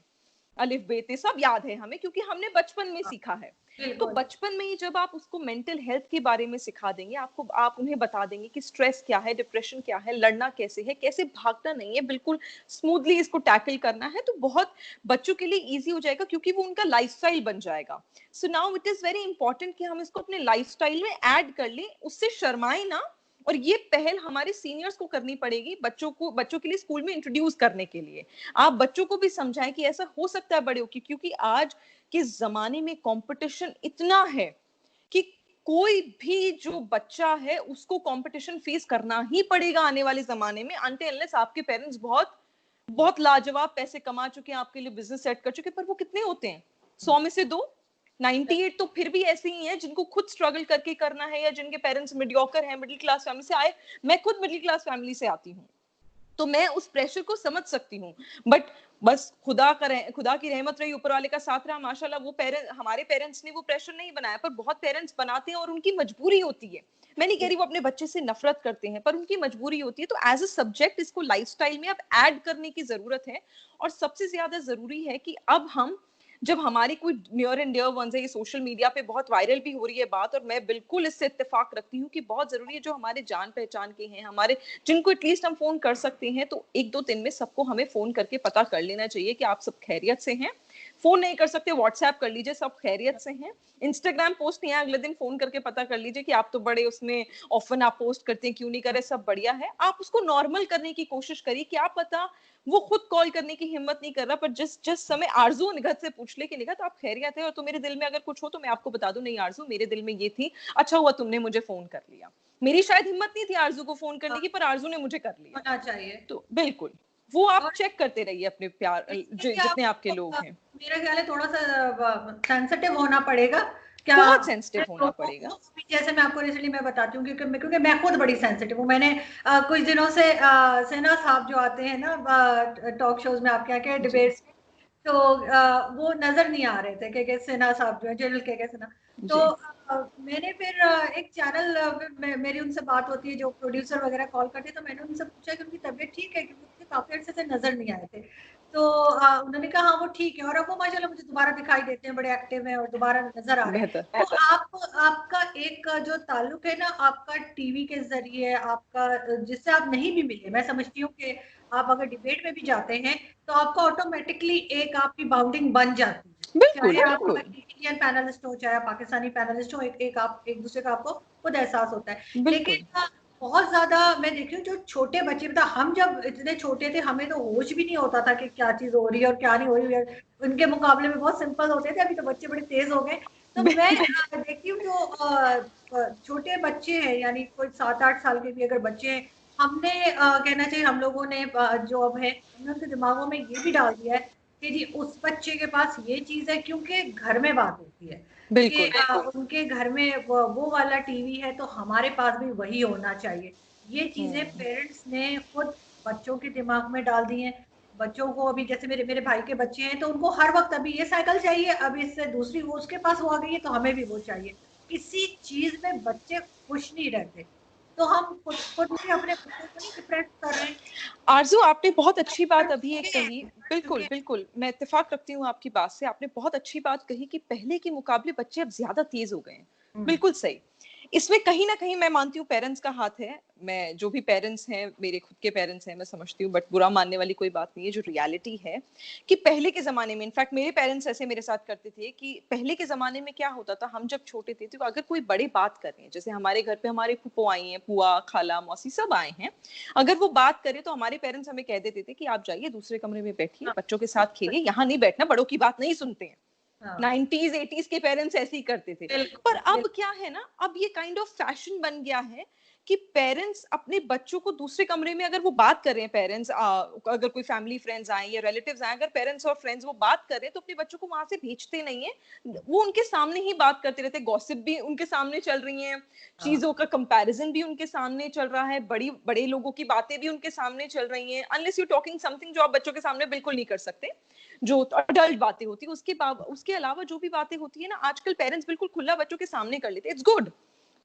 B: अलिफ बेते सब याद है हमें, क्योंकि हमने बचपन में सीखा है। तो
A: बिल्कुल।
B: बचपन में ही जब आप उसको मेंटल हेल्थ के बारे में सिखा देंगे, आप उन्हें बता देंगे कि स्ट्रेस क्या है, डिप्रेशन क्या है, लड़ना कैसे है, कैसे भागना नहीं है, बिल्कुल स्मूथली इसको टैकल करना है, तो बहुत बच्चों के लिए इजी हो जाएगा, क्योंकि वो उनका लाइफस्टाइल बन जाएगा। So now it is very important कि हम इसको अपने लाइफस्टाइल में ऐड कर लें, उससे शर्माए ना। और ये पहल हमारे सीनियर्स को करनी पड़ेगी, बच्चों के लिए स्कूल में इंट्रोड्यूस करने के लिए। आप बच्चों को भी समझाएं कि ऐसा हो सकता है बड़े होके, क्योंकि आज के जमाने में कंपटीशन इतना है कि कोई भी जो बच्चा है उसको कंपटीशन फेस करना ही पड़ेगा आने वाले जमाने में, अनटिल अनलेस आपके पेरेंट्स बहुत बहुत लाजवाब पैसे कमा चुके हैं, आपके लिए बिजनेस सेट कर चुके हैं, पर वो कितने होते हैं? 100 में से 2। 98 तो फिर भी ऐसे ही हैं जिनको खुद स्ट्रगल करके करना है, या जिनके पेरेंट्स मीडियोकर हैं, मिडिल क्लास फैमिली से आए। मैं खुद मिडिल क्लास फैमिली से आती हूँ, तो मैं उस प्रेशर को समझ सकती हूँ। बट बस खुदा की रहमत रही, ऊपर वाले का साथ रहा, माशाल्लाह। वो पेरेंट्स, हमारे पेरेंट्स ने वो प्रेशर नहीं बनाया, पर बहुत पेरेंट्स बनाते हैं और उनकी मजबूरी होती है। मैं नहीं कह रही वो अपने बच्चे से नफरत करते हैं, पर उनकी मजबूरी होती है। तो एज अ सब्जेक्ट इसको लाइफस्टाइल में अब ऐड करने की जरूरत है। और सबसे ज्यादा जरूरी है कि अब हम, जब हमारी कोई नियर एंड डियर वंस है, ये सोशल मीडिया पे बहुत वायरल भी हो रही है बात, और मैं बिल्कुल इससे इत्तेफाक रखती हूँ कि बहुत जरूरी है, जो हमारे जान पहचान के हैं, हमारे जिनको एटलीस्ट हम फोन कर सकते हैं, तो 1-2 दिन में सबको हमें फोन करके पता कर लेना चाहिए कि आप सब खैरियत से हैं। फोन नहीं कर सकते, व्हाट्सएप कर लीजिए, सब खैरियत से हैं। इंस्टाग्राम पोस्ट नहीं है, अगले दिन फोन करके पता कर लीजिए कि आप तो बड़े उसमें ऑफन आप पोस्ट करते हैं, क्यों नहीं करे, सब बढ़िया है। आप उसको नॉर्मल करने की कोशिश करिए। क्या पता वो खुद कॉल करने की हिम्मत नहीं कर रहा, पर जिस जिस समय आरजू निगत से पूछ ले कि निगत आप खैरियत है, और तो मेरे दिल में अगर कुछ हो तो मैं आपको बता दूं, नहीं आरजू मेरे दिल में ये थी, अच्छा हुआ तुमने मुझे फोन कर लिया। मेरी शायद हिम्मत नहीं थी आरजू को फोन करने की, पर आरजू ने मुझे कर लिया।
A: होना चाहिए।
B: तो बिल्कुल वो आप
A: और
B: चेक करते रहिए अपने प्यार,
A: इसके लिए
B: जितने आपके
A: आपको
B: लोग हैं।
A: मेरा ख्याल है थोड़ा सा सेंसिटिव होना पड़ेगा क्या।
B: बहुत सेंसिटिव होना
A: लोगों
B: पड़ेगा।
A: को जैसे मैं आपको रिसेंटली मैं बताती हूँ, क्योंकि मैं खुद बड़ी सेंसिटिव हूँ। मैंने कुछ दिनों से सेना साहब जो आते हैं ना टॉक शोज में, आपके यहाँ के
B: जी
A: डिबेट्स, तो वो नजर नहीं आ रहे थे के सिन्हा साहब जो है, जनरल के सिन्हा। तो
B: जी।
A: मैंने फिर एक चैनल मेरी उनसे बात होती है, जो प्रोड्यूसर वगैरह कॉल करते हैं, तो मैंने उनसे पूछा कि उनकी तबीयत ठीक है, क्योंकि मुझे काफी अर्से से नजर नहीं आए थे। तो उन्होंने कहा हाँ वो ठीक है, और अब वो माशाल्लाह मुझे दोबारा दिखाई देते हैं, बड़े एक्टिव हैं और दोबारा नजर आ रहे हैं।
B: बेहतर।
A: तो आपका एक जो ताल्लुक है ना, आपका टीवी के जरिए, आपका जिससे आप नहीं भी मिले, मैं समझती हूँ कि आप अगर डिबेट में भी जाते हैं तो आपका ऑटोमेटिकली एक आपकी बाउंडिंग बन जाती है,
B: बिल्कुल
A: चाहे आप
B: बिल्कुल
A: इंडियन पैनलिस्ट हो, चाहे पाकिस्तानी पैनलिस्ट हो, एक आप एक दूसरे का आपको खुद एहसास होता है।
B: बिल्कुल।
A: लेकिन बहुत ज्यादा मैं देखी हूँ जो छोटे बच्चे, बता हम जब इतने छोटे थे हमें तो होश भी नहीं होता था कि क्या चीज हो रही है और क्या नहीं हो रही है। उनके मुकाबले में बहुत सिंपल होते थे, अभी तो बच्चे बड़े तेज हो गए। तो मैं देखती हूँ जो छोटे बच्चे हैं, यानी कोई 7-8 साल के भी अगर बच्चे हैं, हमने कहना चाहिए हम लोगों ने जो अब है, हमने उनके दिमागों में ये भी डाल दिया है कि जी उस बच्चे के पास ये चीज है, क्योंकि घर में बात होती है कि
B: बिल्कुल
A: उनके घर में वो वाला टीवी है, तो हमारे पास भी वही होना चाहिए। ये चीजें पेरेंट्स ने खुद बच्चों के दिमाग में डाल दी हैं। बच्चों को अभी जैसे मेरे मेरे भाई के बच्चे हैं, तो उनको हर वक्त अभी ये साइकिल चाहिए, अभी इससे दूसरी वो उसके पास वो आ गई है, तो हमें भी वो चाहिए। किसी चीज में बच्चे खुश नहीं रहते, तो हम खुद खुद भी अपने बच्चों को नहीं डिप्रेस कर रहे हैं।
B: आरजू, आपने बहुत अच्छी बात अभी एक
A: चुके हैं,
B: कही।
A: चुके
B: बिल्कुल
A: हैं।
B: बिल्कुल, मैं इत्तेफाक रखती हूँ आपकी बात से। आपने बहुत अच्छी बात कही कि पहले के मुकाबले बच्चे अब ज्यादा तेज हो गए हैं।
A: हम्म,
B: बिल्कुल सही। इसमें कहीं ना कहीं मैं मानती हूँ पेरेंट्स का हाथ है। मैं जो भी पेरेंट्स हैं, मेरे खुद के पेरेंट्स हैं, मैं समझती हूँ, बट बुरा मानने वाली कोई बात नहीं है। जो रियलिटी है कि पहले के जमाने में, इनफैक्ट मेरे पेरेंट्स ऐसे मेरे साथ करते थे कि पहले के जमाने में क्या होता था, हम जब छोटे थे तो अगर कोई बड़े बात कर रहे हैं, जैसे हमारे घर पे हमारे फूफो आई हैं, बुआ खाला मौसी सब आए हैं, अगर वो बात करे तो हमारे पेरेंट्स हमें कह देते थे कि आप जाइए दूसरे कमरे में बैठिए,
A: हाँ,
B: बच्चों के साथ खेलिए, यहाँ नहीं बैठना, बड़ों की बात नहीं सुनते हैं।
A: हाँ,
B: 90s 80s के पेरेंट्स ऐसे ही करते थे। पर
A: बिल्कुल
B: अब
A: बिल्कुल।
B: क्या है ना, अब ये काइंड ऑफ फैशन बन गया है कि पेरेंट्स अपने बच्चों को दूसरे कमरे में, अगर वो बात कर रहे हैं, पेरेंट्स अगर कोई फैमिली फ्रेंड्स आए या रिलेटिव्स आए, अगर पेरेंट्स और फ्रेंड्स वो बात कर रहे हैं, तो अपने बच्चों को वहां से भेजते नहीं है। वो उनके सामने ही बात करते रहते हैं, गॉसिप भी उनके सामने चल रही हैं,
A: हाँ,
B: चीजों का कंपैरिजन भी उनके सामने चल रहा है, बड़ी बड़े लोगों की बातें भी उनके सामने चल रही हैं, अनलेस यू टॉकिंग समथिंग जो आप बच्चों के सामने बिल्कुल नहीं कर सकते, जो अडल्ट बातें होती है। उसके अलावा जो भी बातें होती है ना, आजकल पेरेंट्स बिल्कुल खुला बच्चों के सामने कर लेते हैं। इट्स गुड,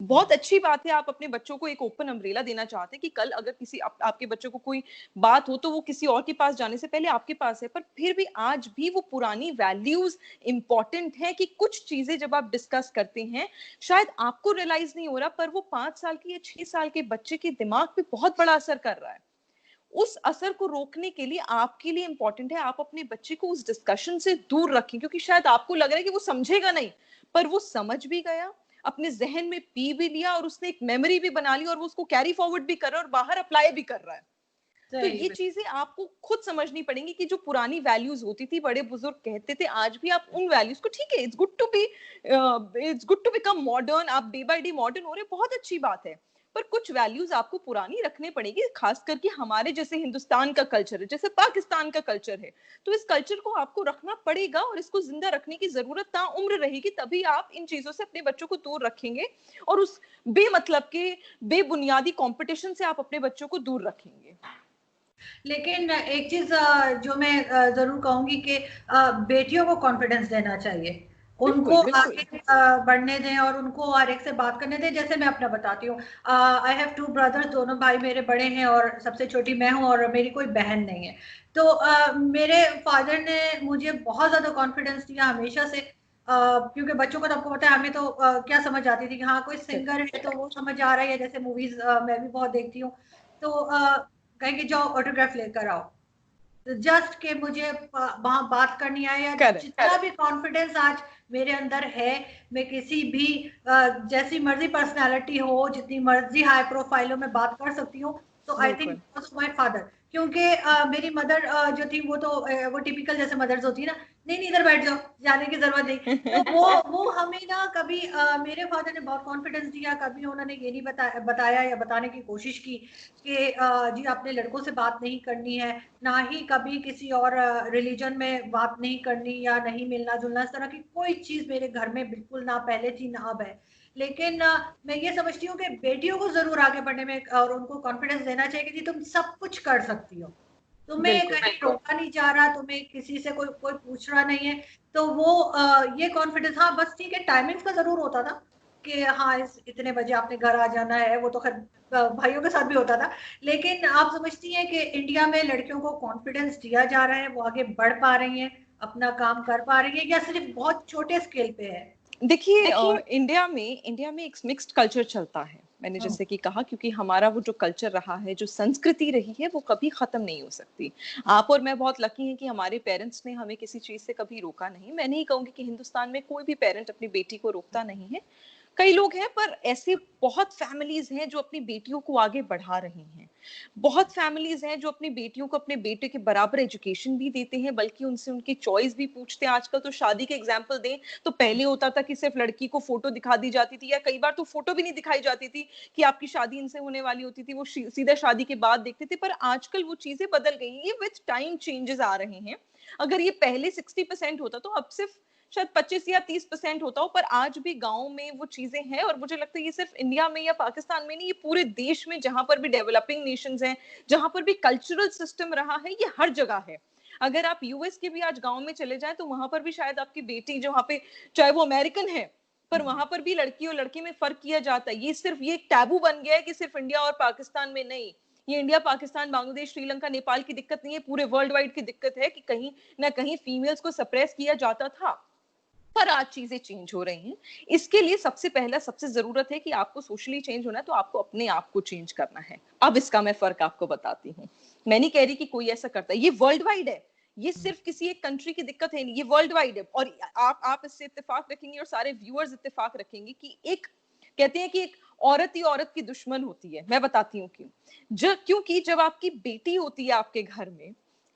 B: बहुत अच्छी बात है। आप अपने बच्चों को एक ओपन अम्ब्रेला देना चाहते हैं कि कल अगर किसी आपके बच्चों को कोई बात हो तो वो किसी और के पास जाने से पहले आपके पास है। पर फिर भी आज भी वो पुरानी वैल्यूज इंपॉर्टेंट है कि कुछ चीजें जब आप डिस्कस करते हैं, शायद आपको रियलाइज नहीं हो रहा, पर वो 5 साल के या 6 साल के बच्चे के दिमाग पे बहुत बड़ा असर कर रहा है। उस असर को रोकने के लिए आपके लिए इंपॉर्टेंट है आप अपने बच्चे को उस डिस्कशन से दूर रखें, क्योंकि शायद आपको लग रहा है कि वो समझेगा नहीं, पर वो समझ भी गया, अपने जहन में पी भी लिया, और उसने एक मेमोरी भी बना ली, और वो उसको कैरी फॉरवर्ड भी कर रहा है और बाहर अप्लाई भी कर रहा है। तो
A: सही
B: ये चीजें आपको खुद समझनी पड़ेंगी कि जो पुरानी वैल्यूज होती थी, बड़े बुजुर्ग कहते थे, आज भी आप उन वैल्यूज को, ठीक है, it's good to become modern, आप डे बाय डे मॉडर्न हो रहे, बहुत अच्छी बात है, पर कुछ वैल्यूज आपको पुरानी रखने पड़ेगी, खास करके हमारे जैसे हिंदुस्तान का कल्चर है, जैसे पाकिस्तान का कल्चर है, तो इस कल्चर को आपको रखना पड़ेगा और इसको जिंदा रखने की जरूरत ताउम्र रहेगी, तभी आप इन चीजों से अपने बच्चों को दूर रखेंगे और उस बेमतलब के बेबुनियादी कंपटीशन से आप अपने बच्चों को दूर रखेंगे।
A: लेकिन एक चीज जो मैं जरूर कहूंगी कि बेटियों को कॉन्फिडेंस देना चाहिए, उनको
B: बिल्कुल बिल्कुल
A: आगे बढ़ने दें और उनको हर एक से बात करने दें। जैसे मैं अपना बताती हूँ, आई हैव 2 ब्रदर्स, दोनों भाई मेरे बड़े हैं और सबसे छोटी मैं हूँ और मेरी कोई बहन नहीं है। तो मेरे फादर ने मुझे बहुत ज्यादा कॉन्फिडेंस दिया हमेशा से, क्योंकि बच्चों को तो आपको पता है, हमें तो क्या समझ आती थी कि हाँ कोई सिंगर है तो वो समझ आ रहा है, जैसे मूवीज मैं भी बहुत देखती हूँ। तो कहेंगे जाओ ऑटोग्राफ लेकर आओ, जस्ट के मुझे वहां बात करनी आए, या
B: करेक्ट
A: जितना भी कॉन्फिडेंस आज मेरे अंदर है, मैं किसी भी जैसी मर्जी पर्सनालिटी हो, जितनी मर्जी हाई प्रोफाइलों में बात कर सकती हूँ। तो आई थिंक
B: बिल्कुल
A: माय फादर, क्योंकि मेरी मदर जो थी वो तो वो टिपिकल जैसे मदर्स होती है ना, नहीं नहीं इधर बैठ जाओ, जाने की जरूरत नहीं। तो वो हमें ना कभी मेरे फादर ने बहुत कॉन्फिडेंस दिया, कभी उन्होंने ये नहीं बताया या बताने की कोशिश की कि जी आपने लड़कों से बात नहीं करनी है, ना ही कभी किसी और रिलीजन में बात नहीं करनी या नहीं मिलना जुलना, इस तरह की कोई चीज मेरे घर में बिल्कुल ना पहले थी ना अब है। लेकिन मैं ये समझती हूँ कि बेटियों को जरूर आगे बढ़ने में और उनको कॉन्फिडेंस देना चाहिए कि जी तुम सब कुछ कर सकती हो, तुम्हें
B: बिल्कुल
A: कहीं रोका नहीं जा रहा, तुम्हें किसी से कोई कोई पूछ रहा नहीं है। तो वो ये कॉन्फिडेंस, हाँ बस ठीक है टाइमिंग्स का जरूर होता था कि हाँ इस इतने बजे आपने घर आ जाना है, वो तो खैर भाइयों के साथ भी होता था। लेकिन आप समझती हैं कि इंडिया में लड़कियों को कॉन्फिडेंस दिया जा रहा है, वो आगे बढ़ पा रही हैं, अपना काम कर पा रही है, या सिर्फ बहुत छोटे स्केल पे है?
B: देखिए
A: देखिए
B: इंडिया में एक मिक्स्ड कल्चर चलता है, मैंने जैसे कि कहा, क्योंकि हमारा वो जो कल्चर रहा है, जो संस्कृति रही है, वो कभी खत्म नहीं हो सकती। आप और मैं बहुत लकी हैं कि हमारे पेरेंट्स ने हमें किसी चीज से कभी रोका नहीं। मैं नहीं कहूंगी कि हिंदुस्तान में कोई भी पेरेंट अपनी बेटी को रोकता नहीं है, कई लोग हैं, पर ऐसी बहुत फैमिलीज हैं जो अपनी बेटियों को आगे बढ़ा रही हैं। बहुत फैमिलीज हैं जो अपनी बेटियों को अपने बेटे के बराबर एजुकेशन भी देते हैं, बल्कि उनसे उनकी चॉइस भी पूछते हैं। आजकल तो शादी के एग्जाम्पल दें तो पहले होता था कि सिर्फ लड़की को फोटो दिखा दी जाती थी, या कई बार तो फोटो भी नहीं दिखाई जाती थी कि आपकी शादी इनसे होने वाली होती थी, वो सीधा शादी के बाद देखते थे। पर आजकल वो चीजें बदल गई हैं, ये विद टाइम चेंजेस आ रहे हैं। अगर ये पहले 60% होता तो अब सिर्फ शायद 25 या 30% होता हो, पर आज भी गाँव में वो चीजें हैं। और मुझे लगता है ये सिर्फ इंडिया में या पाकिस्तान में नहीं, ये पूरे देश में जहां पर भी डेवलपिंग नेशंस हैं, जहां पर भी कल्चरल सिस्टम रहा है, ये हर जगह है। अगर आप यूएस के भी आज गांव में चले जाएं तो वहां पर भी शायद आपकी बेटी, जो वहां पे चाहे वो अमेरिकन है, पर वहां पर भी लड़की और लड़के में फर्क किया जाता है। ये सिर्फ ये एक टैबू बन गया है कि सिर्फ इंडिया और पाकिस्तान में नहीं, ये इंडिया पाकिस्तान बांग्लादेश श्रीलंका नेपाल की दिक्कत नहीं है, पूरे वर्ल्ड वाइड की दिक्कत है कि कहीं ना कहीं फीमेल्स को सप्रेस किया जाता था। पर आज चीजें चेंज हो रही हैं। इसके लिए सबसे पहला सबसे जरूरत है कि आपको सोशली चेंज होना है, तो आपको अपने आप को चेंज करना है। अब इसका मैं फर्क आपको बताती हूँ। मैं नहीं कह रही कि कोई ऐसा करता है, ये वर्ल्ड वाइड है, ये सिर्फ किसी एक कंट्री की दिक्कत है नहीं, ये वर्ल्ड वाइड है। और आप इससे इत्तेफाक रखेंगे और सारे व्यूअर्स इत्तेफाक रखेंगे कि एक कहते हैं कि एक औरत ही औरत की दुश्मन होती है। मैं बताती हूँ क्यों। क्योंकि जब आपकी बेटी होती है आपके घर में,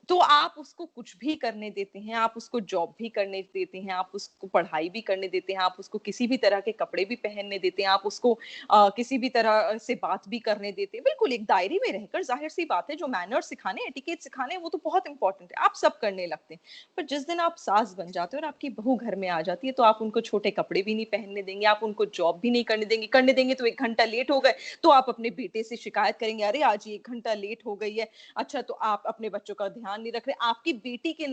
B: तो आप उसको कुछ भी करने देते हैं, आप उसको जॉब भी करने देते हैं, आप उसको पढ़ाई भी करने देते हैं, आप उसको किसी भी तरह के कपड़े भी पहनने देते हैं, आप उसको किसी भी तरह से बात भी करने देते हैं, बिल्कुल एक दायरे में रहकर। जाहिर सी बात है, जो मैनर्स सिखाने, एटिकेट सिखाने, वो तो बहुत इंपॉर्टेंट है, आप सब करने लगते हैं। पर जिस दिन आप सास बन जाते हो और आपकी बहू घर में आ जाती है, तो आप उनको छोटे कपड़े भी नहीं पहनने देंगे, आप उनको जॉब भी नहीं करने देंगे तो 1 घंटा लेट हो गए तो आप अपने बेटे से शिकायत करेंगे, अरे आज 1 घंटा लेट हो गई है। अच्छा, तो आप अपने बच्चों का ध्यान नहीं रख रहे। आपकी बेटी के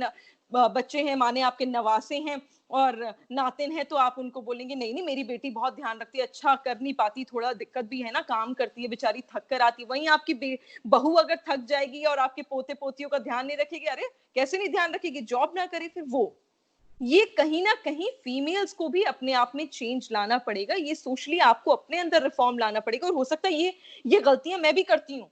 B: बच्चे हैं, माने आपके नवासे हैं और नातिन है, तो आप उनको बोलेंगे नहीं नहीं मेरी बेटी बहुत ध्यान रखती है, अच्छा कर नहीं पाती, थोड़ा दिक्कत भी है ना, काम करती है बेचारी, थक कर आती है। वहीं आपकी बहू अगर थक जाएगी और आपके पोते पोतियों का ध्यान नहीं रखेगी, अरे कैसे नहीं ध्यान रखेगी, जॉब ना करे फिर वो। ये कहीं ना कहीं फीमेल्स को भी अपने आप में चेंज लाना पड़ेगा, ये सोशली आपको अपने अंदर रिफॉर्म लाना पड़ेगा। और हो सकता है ये गलतियां मैं भी करती हूँ,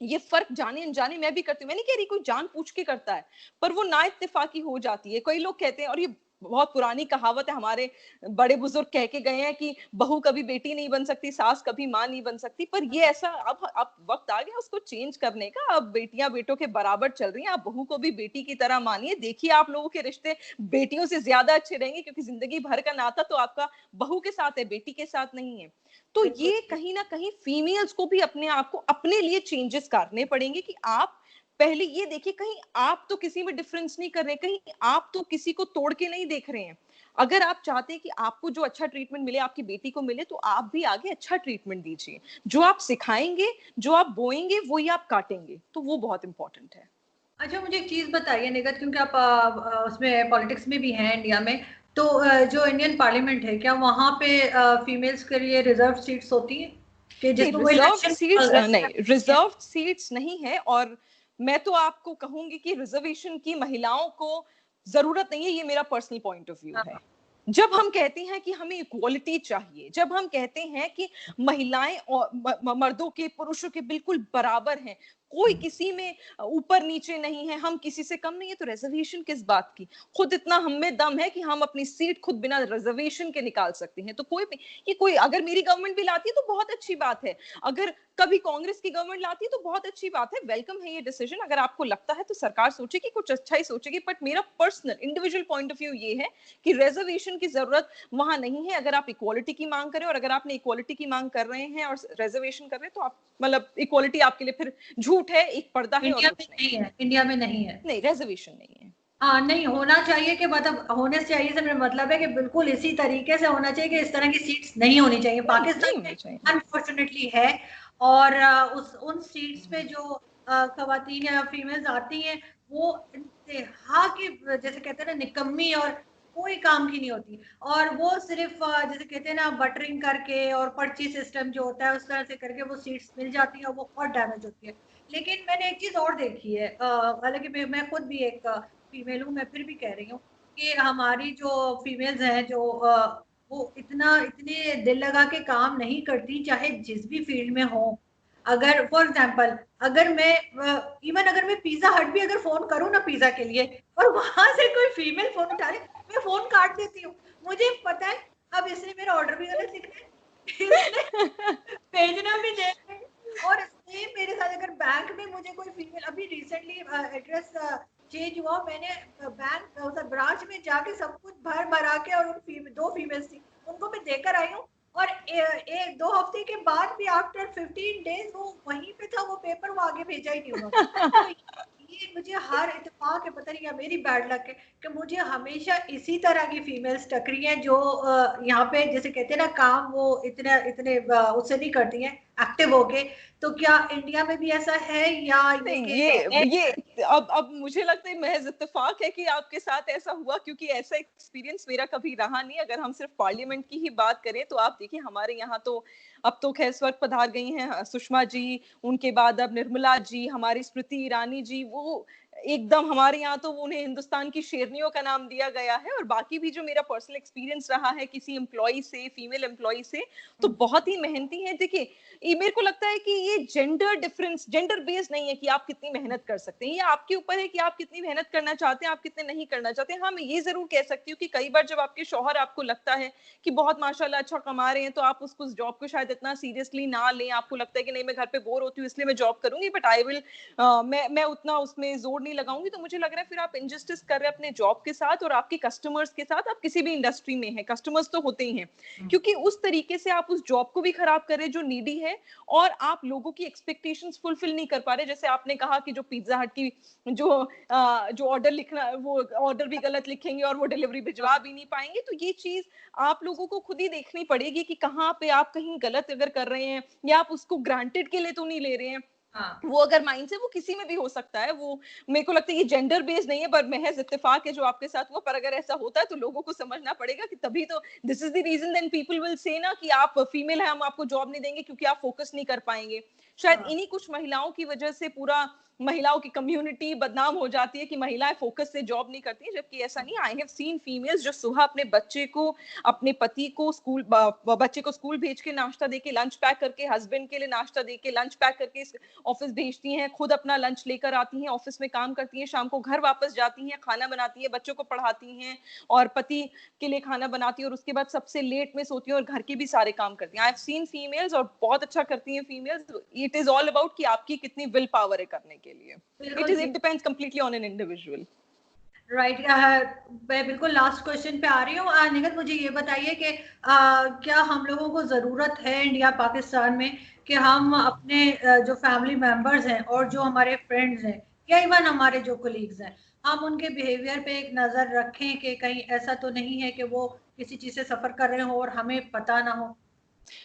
B: ये फर्क जाने अनजाने मैं भी करती हूँ, मैं नहीं कह रही कोई जान पूछ के करता है, पर वो ना इत्तेफाकी हो जाती है। कई लोग कहते हैं, और ये बहुत पुरानी कहावत है, हमारे बड़े बुजुर्ग कह के गए हैं कि बहू कभी बेटी नहीं बन सकती, सास कभी माँ नहीं बन सकती। पर ये ऐसा अब वक्त आ गया उसको चेंज करने का। अब बेटियां बेटों के बराबर चल रही हैं। आप बहू को भी बेटी की तरह मानिए। देखिए आप लोगों के रिश्ते बेटियों से ज्यादा अच्छे रहेंगे, क्योंकि जिंदगी भर का नाता तो आपका बहू के साथ है, बेटी के साथ नहीं है। तो
A: बिल्कुल
B: ये कहीं ना कहीं फीमेल्स को भी अपने आप को अपने लिए चेंजेस करने पड़ेंगे कि आप पहले ये देखिए, कहीं आप तो किसी में डिफरेंस नहीं कर रहे, कहीं आप तो किसी को तोड़ के नहीं देख रहे हैं। अगर आप चाहते हैं कि आपको जो अच्छा ट्रीटमेंट मिले आपकी बेटी को मिले, तो आप भी आगे अच्छा ट्रीटमेंट दीजिए। जो आप सिखाएंगे, जो आप बोएंगे, वही आप काटेंगे। तो वो बहुत इंपॉर्टेंट है।
A: अच्छा, मुझे एक चीज बताइए निगत, क्योंकि आप उसमें पॉलिटिक्स में भी हैं इंडिया में, तो जो इंडियन पार्लियामेंट है, क्या वहां पे फीमेल्स के लिए रिजर्व सीट्स होती हैं कि
B: नहीं,
A: जिसमें वो
B: रिजर्व
A: इलेक्शन
B: सीट्स
A: प्रोग्रेस
B: नहीं,
A: करती हैं?
B: रिजर्व सीट्स नहीं है। और मैं तो आपको कहूंगी कि रिजर्वेशन की महिलाओं को जरूरत नहीं है। ये मेरा पर्सनल पॉइंट ऑफ व्यू है।
A: हाँ,
B: जब हम कहते हैं कि हमें इक्वालिटी चाहिए, जब हम कहते हैं कि महिलाएं और मर्दों के, पुरुषों के बिल्कुल बराबर हैं, कोई किसी में ऊपर नीचे नहीं है, हम किसी से कम नहीं है, तो रिजर्वेशन किस बात की? खुद इतना हम में दम है कि हम अपनी सीट खुद बिना रिजर्वेशन के निकाल सकते हैं। तो कोई भी, ये कोई अगर मेरी गवर्नमेंट भी लाती है तो बहुत अच्छी बात है। अगर कभी कांग्रेस की गवर्नमेंट लाती है तो बहुत अच्छी बात है, वेलकम है ये डिसीजन। अगर आपको लगता है तो सरकार सोचेगी, कुछ अच्छा ही सोचेगी। बट मेरा personal individual point of view ये है कि रिजर्वेशन की जरूरत वहां नहीं है। अगर आप इक्वालिटी की मांग करें, और अगर आपने इक्वालिटी की मांग कर रहे हैं और रिजर्वेशन कर रहे हैं, तो आप मतलब इक्वालिटी आपके लिए फिर झूठ है, एक पर्दा है और
A: इंडिया में
B: कुछ नहीं।
A: नहीं है, इंडिया में नहीं है।
B: नहीं, रिजर्वेशन नहीं है।
A: हाँ, नहीं होना चाहिए, कि मतलब होने से चाहिए से मेरा मतलब है कि बिल्कुल इसी तरीके से होना चाहिए कि इस तरह की सीट्स नहीं होनी चाहिए
B: नहीं, नहीं
A: पाकिस्तान में।
B: होनी चाहिए।
A: अनफॉर्चुनेटली है। और उस उन सीट्स पे जो खवातीन या फीमेल्स आती हैं, वो इंतहा की, जैसे कहते हैं ना, निकम्मी और कोई काम की नहीं होती। और वो सिर्फ जैसे कहते हैं ना, बटरिंग करके और पर्ची सिस्टम जो होता है उस तरह से करके वो सीट्स मिल जाती है, और वो और डैमेज होती है। लेकिन मैंने एक चीज और देखी है, हालांकि मैं खुद भी एक फीमेल हूँ, मैं फिर भी कह रही हूँ कि हमारी जो फीमेल्स हैं, जो वो इतने दिल लगा के काम नहीं करती, चाहे जिस भी फील्ड में हो। अगर फॉर एग्जांपल, अगर मैं इवन अगर मैं पिज्जा हट भी अगर फोन करूँ ना पिज्जा के लिए, और वहां से कोई फीमेल फोन उठा ले, मैं फोन काट देती हूँ। मुझे पता है अब इसने मेरा ऑर्डर भी गलत लिखना है, इसने भेजना भी देना है। और सेम मेरे साथ अगर बैंक में मुझे कोई फीमेल, अभी रिसेंटली एड्रेस चेंज हुआ, मैंने बैंक ब्रांच में जाके सब कुछ भर भरा के, और दो फीमेल्स थी, उनको मैं देकर आई हूँ। और एक दो हफ्ते के बाद भी, आफ्टर 15 डेज, वो वहीं पे था वो पेपर, वो आगे भेजा ही नहीं उन्होंने। तो ये मुझे हर इत्तेफाक है, पता नहीं क्या मेरी बैड लक है कि मुझे हमेशा इसी तरह की फीमेल्स टकरी हैं, जो यहाँ पे जैसे कहते हैं ना, काम वो इतने इतने उससे नहीं करती हैं एक्टिव होके। तो क्या इंडिया में भी ऐसा है, या ये
B: नहीं,
A: कि
B: ये अब मुझे लगता है महज इत्तेफाक है कि आपके साथ ऐसा हुआ, क्योंकि ऐसा एक्सपीरियंस मेरा कभी रहा नहीं। अगर हम सिर्फ पार्लियामेंट की ही बात करें तो आप देखिए, हमारे यहाँ तो अब तो खैर स्वर्ग पधार गई हैं सुषमा जी, उनके बाद अब निर्मला जी, हमारी स्मृति ईरानी जी, वो एकदम हमारे यहाँ तो उन्हें हिंदुस्तान की शेरनियों का नाम दिया गया है। और बाकी भी जो मेरा पर्सनल एक्सपीरियंस रहा है किसी एम्प्लॉय से, फीमेल एम्प्लॉय से, तो बहुत ही मेहनती है। देखिए, ये मेरे को लगता है कि ये जेंडर डिफरेंस, जेंडर बेस्ड नहीं है कि आप कितनी मेहनत कर सकते हैं। ये आपके ऊपर है कि आप कितनी मेहनत करना चाहते हैं, आप कितने नहीं करना चाहते हैं। हाँ, मैं ये जरूर कह सकती हूँ कि कई बार जब आपके शौहर आपको लगता है कि बहुत माशाल्लाह अच्छा कमा रहे हैं, तो आप उसको, जॉब को शायद इतना सीरियसली ना लें। आपको लगता है कि नहीं, मैं घर पे बोर होती हूँ इसलिए मैं जॉब करूंगी, बट आई विल, मैं उतना उसमें जोर नहीं लगाऊंगी। तो मुझे लग रहा है फिर आप इनजस्टिस कर रहे हैं अपने जॉब के साथ और आपके कस्टमर्स के साथ। आप किसी भी इंडस्ट्री में हैं, कस्टमर्स तो होते ही हैं, क्योंकि उस तरीके से आप उस जॉब को भी खराब कर रहे हैं जो नीडी है, और आप लोगों की एक्सपेक्टेशंस फुलफिल नहीं कर पा रहे। जैसे आपने कहा कि जो पिज्जा हट की जो ऑर्डर लिखना, वो ऑर्डर भी गलत लिखेंगे और वो डिलीवरी भिजवा भी नहीं पाएंगे। तो ये चीज आप लोगों को खुद ही देखनी पड़ेगी कि कहाँ पे आप कहीं गलत अगर कर रहे हैं, या आप उसको ग्रांटेड के लिए तो नहीं ले रहे हैं।
A: हाँ,
B: वो अगर माइंड से, वो किसी में भी हो सकता है। वो मेरे को लगता है ये जेंडर बेस्ड नहीं है, पर महज इत्तेफाक है जो आपके साथ हुआ। पर अगर ऐसा होता है तो लोगों को समझना पड़ेगा कि तभी तो, this is the reason then people will say ना कि आप फीमेल है, हम आपको जॉब नहीं देंगे क्योंकि आप फोकस नहीं कर पाएंगे। शायद इन्हीं कुछ महिलाओं की वजह से पूरा महिलाओं की कम्युनिटी बदनाम हो जाती है कि महिलाएं फोकस से जॉब नहीं करती हैं, जबकि ऐसा नहीं। आई हैव सीन फीमेल्स जो सुबह अपने बच्चे को, अपने पति को स्कूल, बच्चे को स्कूल भेज के नाश्ता देके, लंच पैक करके, हस्बैंड के लिए नाश्ता देके, लंच पैक करके ऑफिस भेजती हैं, खुद अपना लंच लेकर आती हैं, ऑफिस में काम करती हैं, शाम को घर वापस जाती हैं, खाना बनाती हैं, बच्चों को पढ़ाती हैं और पति के लिए खाना बनाती है, और उसके बाद सबसे लेट में सोती है और घर के भी सारे काम करती हैं। आई हैव सीन फीमेल्स, और बहुत अच्छा करती हैं females. It is all about कि आपकी कितनी विल पावर है करने के लिए। It depends completely on an individual.
A: Right. मैं बिल्कुल लास्ट क्वेश्चन पे आ रही हूँ। निगत, मुझे ये बताइए कि क्या हम लोगों को ज़रूरत है इंडिया पाकिस्तान में कि हम अपने जो फैमिली मेंबर्स हैं और जो हमारे फ्रेंड्स हैं या इवन हमारे जो कोलीग्स हैं, हम उनके बिहेवियर पे एक नज़र रखें कि कहीं ऐसा तो नहीं है कि वो किसी चीज़ से सफ़र कर रहे हो और हमें पता ना हो?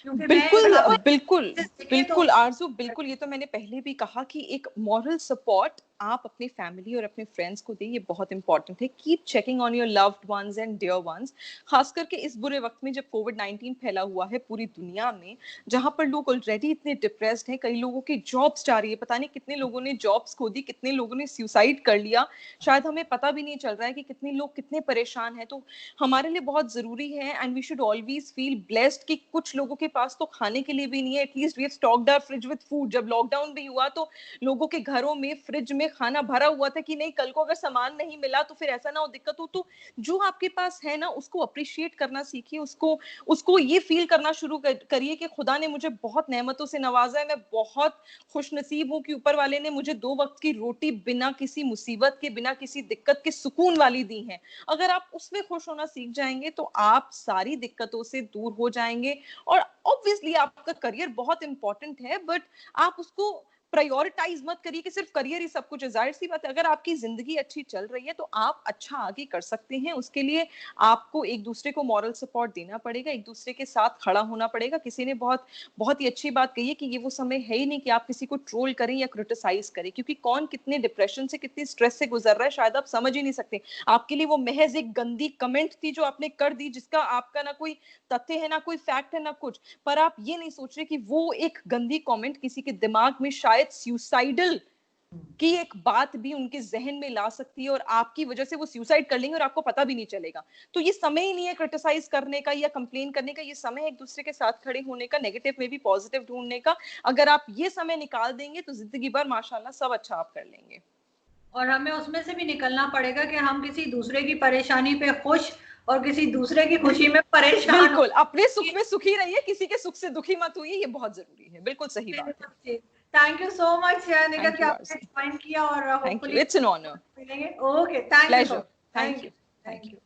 A: क्योंकि
B: बिल्कुल
A: मैं
B: बिल्कुल
A: देखे तो
B: बिल्कुल आरज़ू, बिल्कुल। ये तो मैंने पहले भी कहा कि एक मॉरल सपोर्ट आप अपनी फैमिली और अपने फ्रेंड्स को दें, ये बहुत इंपॉर्टेंट है। Keep checking on your loved ones and dear ones, खास करके इस बुरे वक्त में जब कोविड-19 फैला हुआ है पूरी दुनिया में, जहां पर लोग ऑलरेडी इतने डिप्रेस्ड हैं, कई लोगों की जॉब्स जा रही है, पता नहीं कितने लोगों ने जॉब्स खो दी, कितने लोगों ने सुसाइड कर लिया, शायद हमें पता भी नहीं चल रहा है कि कितने लोग कितने परेशान हैं। तो हमारे लिए बहुत जरूरी है, and we should always feel blessed कि कुछ लोगों के पास तो खाने के लिए भी नहीं है, at least we have stocked our fridge with food. जब लॉकडाउन भी हुआ तो लोगों के घरों में फ्रिज में खाना भरा हुआ था कि नहीं, कल को अगर सामान नहीं मिला तो फिर ऐसा ना हो दिक्कत हो। तो जो आपके पास है ना, उसको अप्रिशिएट करना सीखिए, उसको उसको ये फील करना शुरू करिए कि खुदा ने मुझे बहुत नेमतों से नवाजा है, मैं बहुत खुशनसीब हूँ कि ऊपर वाले ने मुझे 2 वक्त की रोटी बिना किसी मुसीबत के, बिना किसी दिक्कत के सुकून वाली दी है। अगर आप उसमें खुश होना सीख जाएंगे तो आप सारी दिक्कतों से दूर हो जाएंगे। और ऑब्वियसली आपका करियर बहुत इंपॉर्टेंट है, बट आप उसको प्रायोरिटाइज मत करिए कि सिर्फ करियर ही सब कुछ है। जाहिर सी बात है, अगर आपकी जिंदगी अच्छी चल रही है तो आप अच्छा आगे कर सकते हैं। उसके लिए आपको एक दूसरे को मॉरल सपोर्ट देना पड़ेगा, एक दूसरे के साथ खड़ा होना पड़ेगा। किसी ने बहुत बहुत ही अच्छी बात कही है कि ये वो समय है ही नहीं कि आप किसी को ट्रोल करें या क्रिटिसाइज करें, क्योंकि कौन कितने डिप्रेशन से, कितनी स्ट्रेस से गुजर रहा है शायद आप समझ ही नहीं सकते। आपके लिए वो महज एक गंदी कमेंट थी जो आपने कर दी, जिसका आपका ना कोई तथ्य है, ना कोई फैक्ट है, ना कुछ, पर आप ये नहीं सोच रहे कि वो एक गंदी कमेंट किसी के दिमाग में शायद सुसाइडल की एक बात भी उनके जहन में ला सकती है, और आपकी वजह से वो सुसाइड कर लेंगे और आपको पता भी नहीं चलेगा। तो ये समय ही नहीं है क्रिटिसाइज करने का या कंप्लेन करने का, ये समय है एक दूसरे के साथ खड़े होने का, नेगेटिव में भी पॉजिटिव ढूंढने का। अगर आप ये समय निकाल देंगे तो जिंदगी भर माशाल्लाह सब अच्छा आप कर लेंगे।
A: और हमें उसमें से भी निकलना पड़ेगा कि हम किसी दूसरे की परेशानी पे खुश और किसी दूसरे की खुशी में परेशान हो।
B: बिल्कुल, अपने सुख में सुखी रहिए, किसी के सुख से दुखी मत होइए, ये बहुत जरूरी है। बिल्कुल सही बात है।
A: Thank you so much Nighat
B: thank
A: कि
B: यू
A: आपने
B: आरज़ू,
A: ज्वाइन किया, और
B: thank you,
A: hopefully
B: it's an honour,
A: मिलेंगे। Okay, thank you so
B: pleasure,
A: much.
B: Thank
A: thank
B: you,
A: you,
B: thank
A: thank
B: you.
A: You.